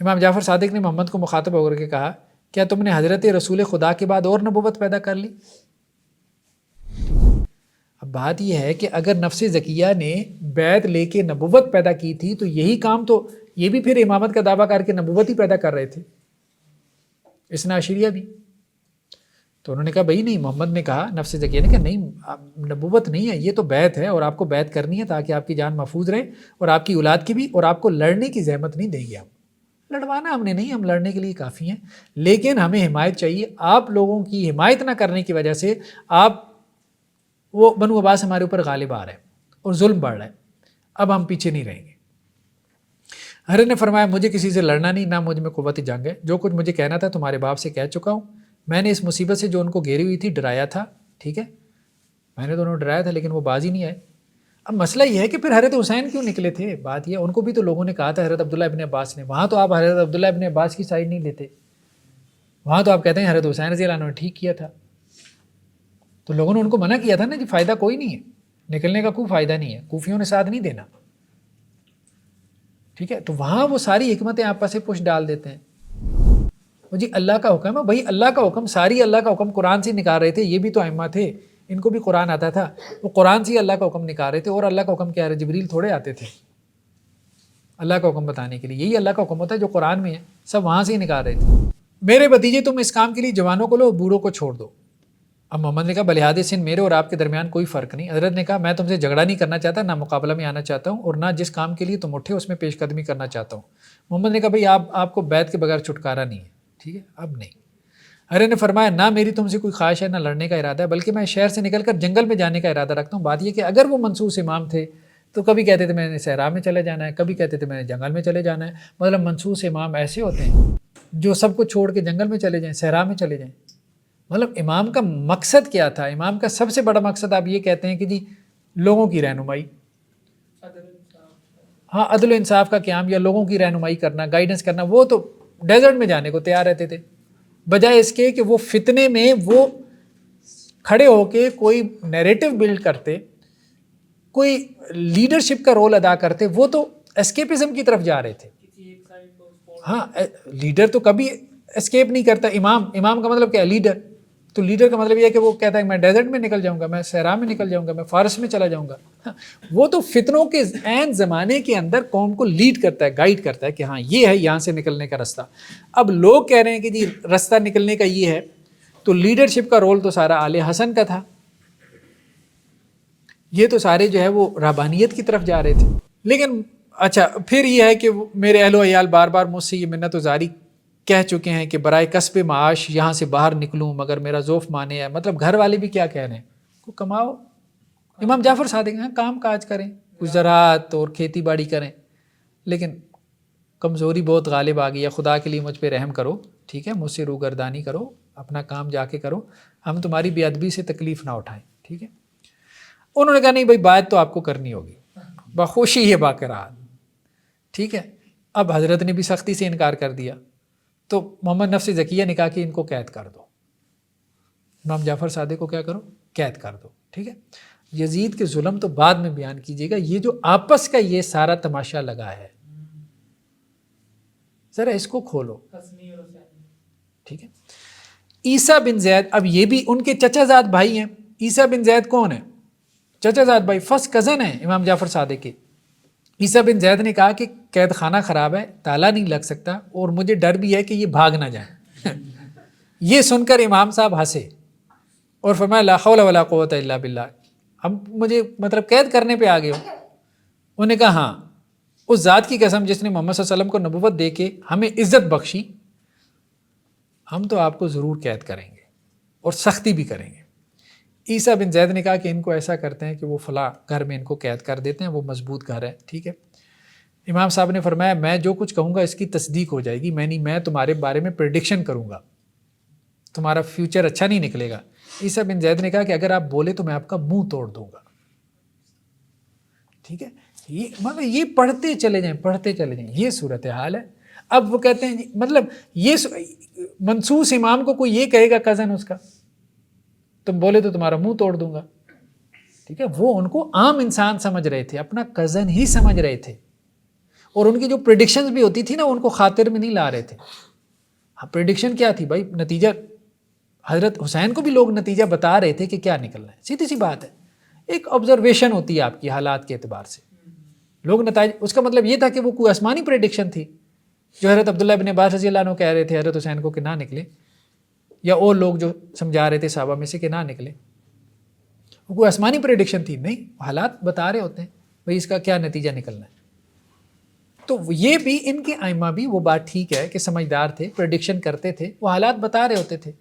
امام جعفر صادق نے محمد کو مخاطب ہو کر کے کہا کیا تم نے حضرت رسول خدا کے بعد اور نبوت پیدا کر لی؟ اب بات یہ ہے کہ اگر نفس زکیہ نے بیعت لے کے نبوت پیدا کی تھی تو یہی کام تو یہ بھی پھر امامت کا دعویٰ کر کے نبوت ہی پیدا کر رہے تھے, اثنا عشریہ بھی. تو انہوں نے کہا بھائی نہیں, محمد نے کہا, نفس زکیہ نے کہا نہیں نبوت نہیں ہے, یہ تو بیعت ہے اور آپ کو بیعت کرنی ہے تاکہ آپ کی جان محفوظ رہے اور آپ کی اولاد کی بھی, اور آپ کو لڑنے کی زحمت نہیں دیں گے. ہم لڑوانا ہم نے نہیں, ہم لڑنے کے لیے کافی ہیں, لیکن ہمیں حمایت چاہیے. آپ لوگوں کی حمایت نہ کرنے کی وجہ سے آپ وہ بنو عباس ہمارے اوپر غالب آ رہے ہیں اور ظلم بڑھ رہا ہے, اب ہم پیچھے نہیں رہیں گے. حضرت نے فرمایا مجھے کسی سے لڑنا نہیں, نہ مجھ میں قوت جنگ ہے, جو کچھ مجھے کہنا تھا تمہارے باپ سے کہہ چکا ہوں. میں نے اس مصیبت سے جو ان کو گھیری ہوئی تھی ڈرایا تھا, ٹھیک ہے, میں نے تو انہوں ڈرایا تھا لیکن وہ باز ہی نہیں آئے. اب مسئلہ یہ ہے کہ پھر حضرت حسین کیوں نکلے تھے, بات یہ ان کو بھی تو لوگوں نے کہا تھا حضرت عبداللہ ابن عباس نے, وہاں تو آپ حضرت عبداللہ ابن عباس کی سائڈ نہیں لیتے, وہاں تو آپ کہتے ہیں حضرت حسین رضی اللہ عنہ نے ٹھیک کیا تھا. تو لوگوں نے ان کو منع کیا تھا نا کہ فائدہ کوئی نہیں ہے, نکلنے کا کوئی فائدہ نہیں ہے, کوفیوں نے ساتھ نہیں دینا. ٹھیک ہے, تو وہاں وہ ساری حکمتیں آپس سے پش ڈال دیتے ہیں. وہ جی اللہ کا حکم ہے, بھائی اللہ کا حکم, ساری اللہ کا حکم قرآن سے نکال رہے تھے, یہ بھی تو ائمہ تھے, ان کو بھی قرآن آتا تھا, وہ قرآن سے اللہ کا حکم نکال رہے تھے. اور اللہ کا حکم کیا ہے, جبریل تھوڑے آتے تھے اللہ کا حکم بتانے کے لیے, یہی اللہ کا حکم ہوتا ہے جو قرآن میں ہے, سب وہاں سے ہی نکال رہے تھے. میرے بھتیجے تم اس کام کے لیے جوانوں کو لو, بوڑھوں کو چھوڑ دو. اب محمد نے کہا بلحاظ سن میرے اور آپ کے درمیان کوئی فرق نہیں. حضرت نے کہا میں تم سے جھگڑا نہیں کرنا چاہتا, نہ مقابلہ میں آنا چاہتا ہوں, اور نہ جس کام کے لیے تم اٹھے اس میں پیش قدمی کرنا چاہتا ہوں. محمد نے کہا بھائی آپ کو بیعت کے بغیر چھٹکارا نہیں ہے, ٹھیک ہے, اب نہیں. حضرت نے فرمایا نہ میری تم سے کوئی خواہش ہے نہ لڑنے کا ارادہ ہے، بلکہ میں شہر سے نکل کر جنگل میں جانے کا ارادہ رکھتا ہوں۔ بات یہ کہ اگر وہ منصوص امام تھے تو کبھی کہتے تھے میں نے صحرا میں چلے جانا ہے، کبھی کہتے تھے میں نے جنگل میں چلے جانا ہے۔ مطلب منصوص امام ایسے ہوتے ہیں جو سب کو چھوڑ کے جنگل میں چلے جائیں، صحرا میں چلے جائیں۔ مطلب امام کا مقصد کیا تھا؟ امام کا سب سے بڑا مقصد آپ یہ کہتے ہیں کہ جی لوگوں کی رہنمائی، ہاں عدل و انصاف کا قیام یا لوگوں کی رہنمائی کرنا، گائیڈنس کرنا۔ وہ تو ڈیزرٹ میں جانے کو تیار رہتے تھے، بجائے اس کے کہ وہ فتنے میں وہ کھڑے ہو کے کوئی نیریٹو بلڈ کرتے، کوئی لیڈرشپ کا رول ادا کرتے۔ وہ تو اسکیپزم کی طرف جا رہے تھے۔ ہاں لیڈر تو کبھی اسکیپ نہیں کرتا۔ امام کا مطلب کیا ہے؟ لیڈر۔ تو لیڈر کا مطلب یہ ہے کہ وہ کہتا ہے کہ میں ڈیزرٹ میں نکل جاؤں گا، میں صحرا میں نکل جاؤں گا، میں فارس میں چلا جاؤں گا۔ وہ تو فتنوں کے عین زمانے کے اندر قوم کو لیڈ کرتا ہے، گائیڈ کرتا ہے کہ ہاں یہ ہے یہاں سے نکلنے کا رستہ۔ اب لوگ کہہ رہے ہیں کہ جی رستہ نکلنے کا یہ ہے، تو لیڈرشپ کا رول تو سارا آل حسن کا تھا۔ یہ تو سارے جو ہے وہ رہبانیت کی طرف جا رہے تھے۔ لیکن اچھا پھر یہ ہے کہ میرے اہل و عیال بار بار مجھ سے یہ منت و زاری کہہ چکے ہیں کہ برائے کسب معاش یہاں سے باہر نکلوں، مگر میرا ذوف مانے ہے۔ مطلب گھر والے بھی کیا کہہ رہے ہیں؟ کو کماؤ، امام جعفر صادق ہیں، کام کاج کریں، کچھ زراعت اور کھیتی باڑی کریں، لیکن کمزوری بہت غالب آ گئی ہے، خدا کے لیے مجھ پہ رحم کرو، ٹھیک ہے، مجھ سے روگردانی کرو، اپنا کام جا کے کرو، ہم تمہاری بے ادبی سے تکلیف نہ اٹھائیں، ٹھیک ہے۔ انہوں نے کہا نہیں بھائی بات تو آپ کو کرنی ہوگی، بخوشی ہے باقرات، ٹھیک ہے۔ اب حضرت نے بھی سختی سے انکار کر دیا، تو محمد نفس زکیہ نے کہا کہ ان کو قید کر دو، امام جعفر صادق کو کیا کرو؟ قید کر دو، ٹھیک ہے۔ یزید کے ظلم تو بعد میں بیان کیجیے گا، یہ جو آپس کا یہ سارا تماشا لگا ہے ذرا اس کو کھولو، ٹھیک ہے۔ عیسیٰ بن زید، اب یہ بھی ان کے چچا زاد بھائی ہیں۔ عیسیٰ بن زید کون ہے؟ چچا زاد بھائی، فرسٹ کزن ہیں امام جعفر صادق کے۔ عیسیٰ بن زید نے کہا کہ قید خانہ خراب ہے، تالا نہیں لگ سکتا، اور مجھے ڈر بھی ہے کہ یہ بھاگ نہ جائیں۔ یہ سن کر امام صاحب ہنسے اور فرمایا لا حول ولا قوت الا باللہ، اب مجھے مطلب قید کرنے پہ آ گئے ہو؟ انہوں نے کہا ہاں، اس ذات کی قسم جس نے محمد صلی اللہ علیہ وسلم کو نبوت دے کے ہمیں عزت بخشی، ہم تو آپ کو ضرور قید کریں گے اور سختی بھی کریں گے۔ عیسیٰ بن زید نے کہا کہ ان کو ایسا کرتے ہیں کہ وہ فلاں گھر میں ان کو قید کر دیتے ہیں، وہ مضبوط گھر ہے، ٹھیک ہے۔ امام صاحب نے فرمایا میں جو کچھ کہوں گا اس کی تصدیق ہو جائے گی، میں تمہارے بارے میں پریڈکشن کروں گا، تمہارا فیوچر اچھا نہیں نکلے گا۔ عیسیٰ بن زید نے کہا کہ اگر آپ بولے تو میں آپ کا منہ توڑ دوں گا، ٹھیک ہے۔ یہ مطلب یہ پڑھتے چلے جائیں، یہ صورتحال ہے۔ اب وہ کہتے ہیں مطلب یہ منصوص امام کو کوئی یہ کہے گا کزن اس کا، تم بولے تو تمہارا منہ توڑ دوں گا، ٹھیک ہے۔ وہ ان کو عام انسان سمجھ رہے تھے، اپنا کزن ہی سمجھ رہے تھے، اور ان کی جو پریڈکشنز بھی ہوتی تھی نا ان کو خاطر میں نہیں لا رہے تھے۔ ہاں پریڈکشن کیا تھی بھائی؟ نتیجہ حضرت حسین کو بھی لوگ نتیجہ بتا رہے تھے کہ کیا نکلنا ہے، سیدھی سی بات ہے، ایک آبزرویشن ہوتی ہے آپ کی حالات کے اعتبار سے، لوگ نتائج، اس کا مطلب یہ تھا کہ وہ کوئی آسمانی پریڈکشن تھی جو حضرت عبداللہ بن عباس رضی اللہ عنہ کہہ رہے تھے حضرت حسین کو کہ نہ نکلے، یا اور لوگ جو سمجھا رہے تھے صحابہ میں سے کہ نہ نکلے، وہ کوئی آسمانی پریڈکشن تھی نہیں، حالات بتا رہے ہوتے ہیں بھائی اس کا کیا نتیجہ نکلنا ہے۔ تو یہ بھی ان کے ائمہ بھی وہ بات ٹھیک ہے کہ سمجھدار تھے، پریڈکشن کرتے تھے، وہ حالات بتا رہے ہوتے تھے،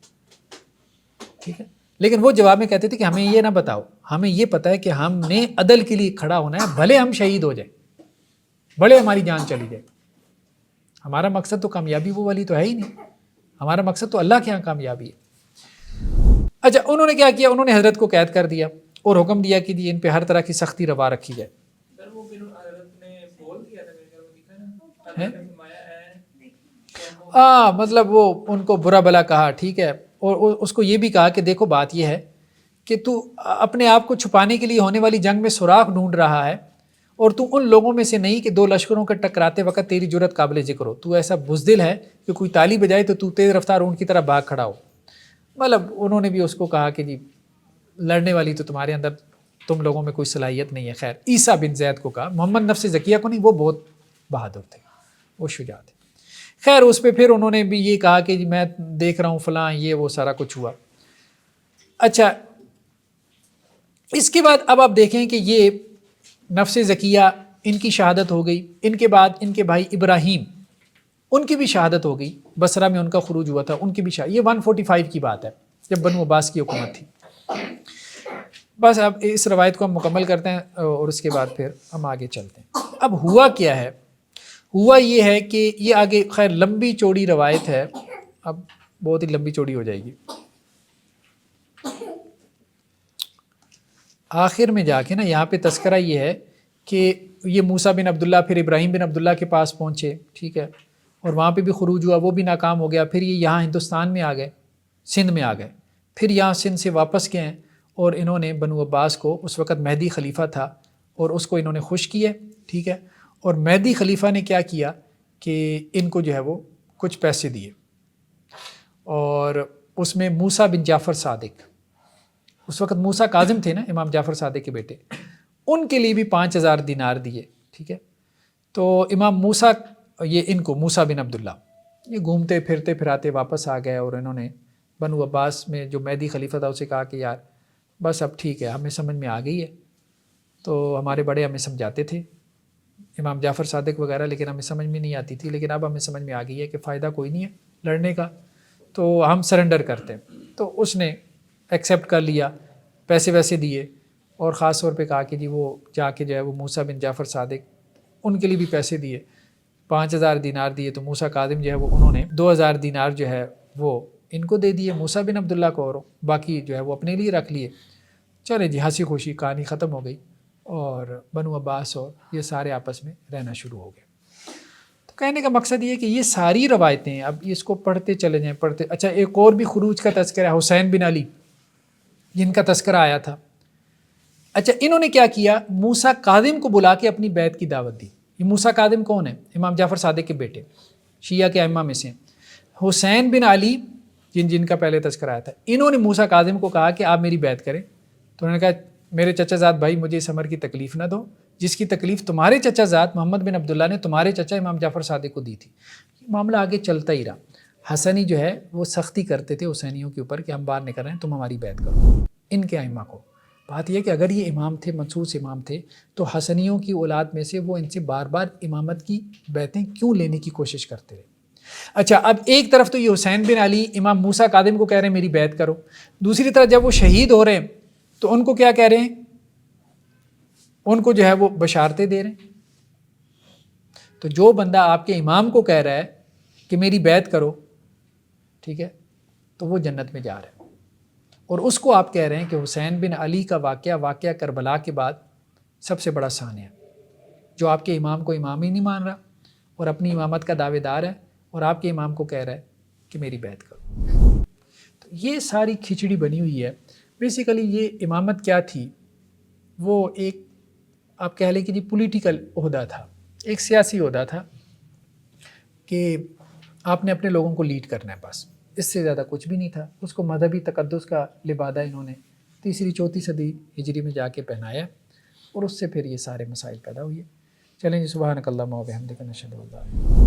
ٹھیک ہے۔ لیکن وہ جواب میں کہتے تھے کہ ہمیں یہ نہ بتاؤ، ہمیں یہ پتہ ہے کہ ہم نے عدل کے لیے کھڑا ہونا ہے، بھلے ہم شہید ہو جائیں، بھلے ہماری جان چلی جائے، ہمارا مقصد تو کامیابی وہ والی تو ہے ہی نہیں، ہمارا مقصد تو اللہ کے ہاں کامیابی ہے۔ اچھا انہوں نے کیا کیا؟ انہوں نے حضرت کو قید کر دیا اور حکم دیا کہ ان پہ ہر طرح کی سختی روا رکھی جائے۔ مطلب وہ ان کو برا بلا کہا، ٹھیک ہے، اور اس کو یہ بھی کہا کہ دیکھو بات یہ ہے کہ تو اپنے آپ کو چھپانے کے لیے ہونے والی جنگ میں سوراخ ڈھونڈ رہا ہے، اور تو ان لوگوں میں سے نہیں کہ دو لشکروں کے ٹکراتے وقت تیری جرت قابل ذکر ہو، تو ایسا بزدل ہے کہ کوئی تالی بجائے تو تیز رفتار اونٹ کی طرح بھاگ کھڑا ہو۔ مطلب انہوں نے بھی اس کو کہا کہ جی لڑنے والی تو تمہارے اندر، تم لوگوں میں کوئی صلاحیت نہیں ہے۔ خیر عیسیٰ بن زید کو کہا، محمد نفس زکیہ کو نہیں، وہ بہت بہادر تھے، وہ شجاع تھے۔ خیر اس پہ پھر انہوں نے بھی یہ کہا کہ جی میں دیکھ رہا ہوں فلاں، یہ وہ سارا کچھ ہوا۔ اچھا اس کے بعد اب آپ دیکھیں کہ یہ نفس زکیہ ان کی شہادت ہو گئی، ان کے بعد ان کے بھائی ابراہیم، ان کی بھی شہادت ہو گئی، بصرہ میں ان کا خروج ہوا تھا، ان کی بھی شہادت. یہ 145 کی بات ہے جب بنو عباس کی حکومت تھی. بس اب اس روایت کو ہم مکمل کرتے ہیں اور اس کے بعد پھر ہم آگے چلتے ہیں. اب ہوا کیا ہے؟ ہوا یہ ہے کہ یہ آگے خیر لمبی چوڑی روایت ہے، اب بہت ہی لمبی چوڑی ہو جائے گی. آخر میں جا کے نا یہاں پہ تذکرہ یہ ہے کہ یہ موسیٰ بن عبداللہ پھر ابراہیم بن عبداللہ کے پاس پہنچے، ٹھیک ہے، اور وہاں پہ بھی خروج ہوا، وہ بھی ناکام ہو گیا. پھر یہ یہاں ہندوستان میں آ گئے، سندھ میں آ گئے، پھر یہاں سندھ سے واپس گئے ہیں اور انہوں نے بنو عباس کو، اس وقت مہدی خلیفہ تھا اور اس کو انہوں نے خوش کیا، ٹھیک ہے. اور مہدی خلیفہ نے کیا کیا کہ ان کو جو ہے وہ کچھ پیسے دیے، اور اس میں موسیٰ بن جعفر صادق، اس وقت موسیٰ کاظم تھے نا امام جعفر صادق کے بیٹے، ان کے لیے بھی 5000 دینار دیے، ٹھیک ہے. تو امام موسیٰ یہ ان کو موسیٰ بن عبداللہ یہ گھومتے پھرتے پھراتے واپس آ گئے اور انہوں نے بنو عباس میں جو مہدی خلیفہ تھا اسے کہا کہ یار بس اب ٹھیک ہے، ہمیں سمجھ میں آ گئی ہے، تو ہمارے بڑے ہمیں سمجھاتے تھے امام جعفر صادق وغیرہ، لیکن ہمیں سمجھ میں نہیں آتی تھی، لیکن اب ہمیں سمجھ میں آ گئی ہے کہ فائدہ کوئی نہیں ہے لڑنے کا، تو ہم سرنڈر کرتے ہیں. تو اس نے ایکسیپٹ کر لیا، پیسے ویسے دیے، اور خاص طور پہ کہا کہ جی وہ جا کے جو ہے وہ موسیٰ بن جعفر صادق ان کے لیے بھی پیسے دیے، 5000 دینار دیے. تو موسیٰ کاظم جو ہے وہ انہوں نے 2000 دینار جو ہے وہ ان کو دے دیے موسیٰ بن عبداللہ کو، اور باقی جو ہے وہ اپنے لیے رکھ لیے. چلے جی ہنسی خوشی کہانی ختم ہو گئی اور بنو عباس اور یہ سارے آپس میں رہنا شروع ہو گئے. تو کہنے کا مقصد یہ ہے کہ یہ ساری روایتیں اب اس کو پڑھتے چلے جائیں پڑھتے. اچھا ایک اور بھی خروج کا تذکرہ ہے، حسین بن علی جن کا تذکرہ آیا تھا. اچھا انہوں نے کیا کیا، موسیٰ کاظم کو بلا کے اپنی بیعت کی دعوت دی. یہ موسیٰ کاظم کون ہے؟ امام جعفر صادق کے بیٹے، شیعہ کے ائمہ میں سے. حسین بن علی جن کا پہلے تذکرہ آیا تھا، انہوں نے موسیٰ کاظم کو کہا کہ آپ میری بیعت کریں. تو انہوں نے کہا میرے چچا زاد بھائی مجھے اس امر کی تکلیف نہ دو، جس کی تکلیف تمہارے چچا زاد محمد بن عبداللہ نے تمہارے چچا امام جعفر صادق کو دی تھی. معاملہ آگے چلتا ہی رہا. حسنی جو ہے وہ سختی کرتے تھے حسینیوں کے اوپر کہ ہم باہر نکل رہے ہیں، تم ہماری بیعت کرو. ان کے ائمہ کو بات یہ کہ اگر یہ امام تھے، منصوص امام تھے، تو حسنیوں کی اولاد میں سے وہ ان سے بار بار امامت کی بیعتیں کیوں لینے کی کوشش کرتے رہے. اچھا اب ایک طرف تو یہ حسین بن علی امام موسیٰ کاظم کو کہہ رہے ہیں میری بیعت کرو، دوسری طرف جب وہ شہید ہو رہے ہیں تو ان کو کیا کہہ رہے ہیں، ان کو جو ہے وہ بشارتیں دے رہے ہیں. تو جو بندہ آپ کے امام کو کہہ رہا ہے کہ میری بیعت کرو، ٹھیک ہے، تو وہ جنت میں جا رہا ہے. اور اس کو آپ کہہ رہے ہیں کہ حسین بن علی کا واقعہ کربلا کے بعد سب سے بڑا سانحہ، جو آپ کے امام کو امام ہی نہیں مان رہا اور اپنی امامت کا دعوے دار ہے، اور آپ کے امام کو کہہ رہا ہے کہ میری بیعت کرو. تو یہ ساری کھچڑی بنی ہوئی ہے. بیسیکلی یہ امامت کیا تھی، وہ ایک آپ کہہ لیں کہ جی پولیٹیکل عہدہ تھا، ایک سیاسی عہدہ تھا کہ آپ نے اپنے لوگوں کو لیڈ کرنا ہے، بس اس سے زیادہ کچھ بھی نہیں تھا. اس کو مذہبی تقدس کا لبادہ انہوں نے 3ری-4 صدی ہجری میں جا کے پہنایا، اور اس سے پھر یہ سارے مسائل پیدا ہوئے. چلیں جی سبحانک اللہم و بحمدک نشہد ان لا الہ الا انت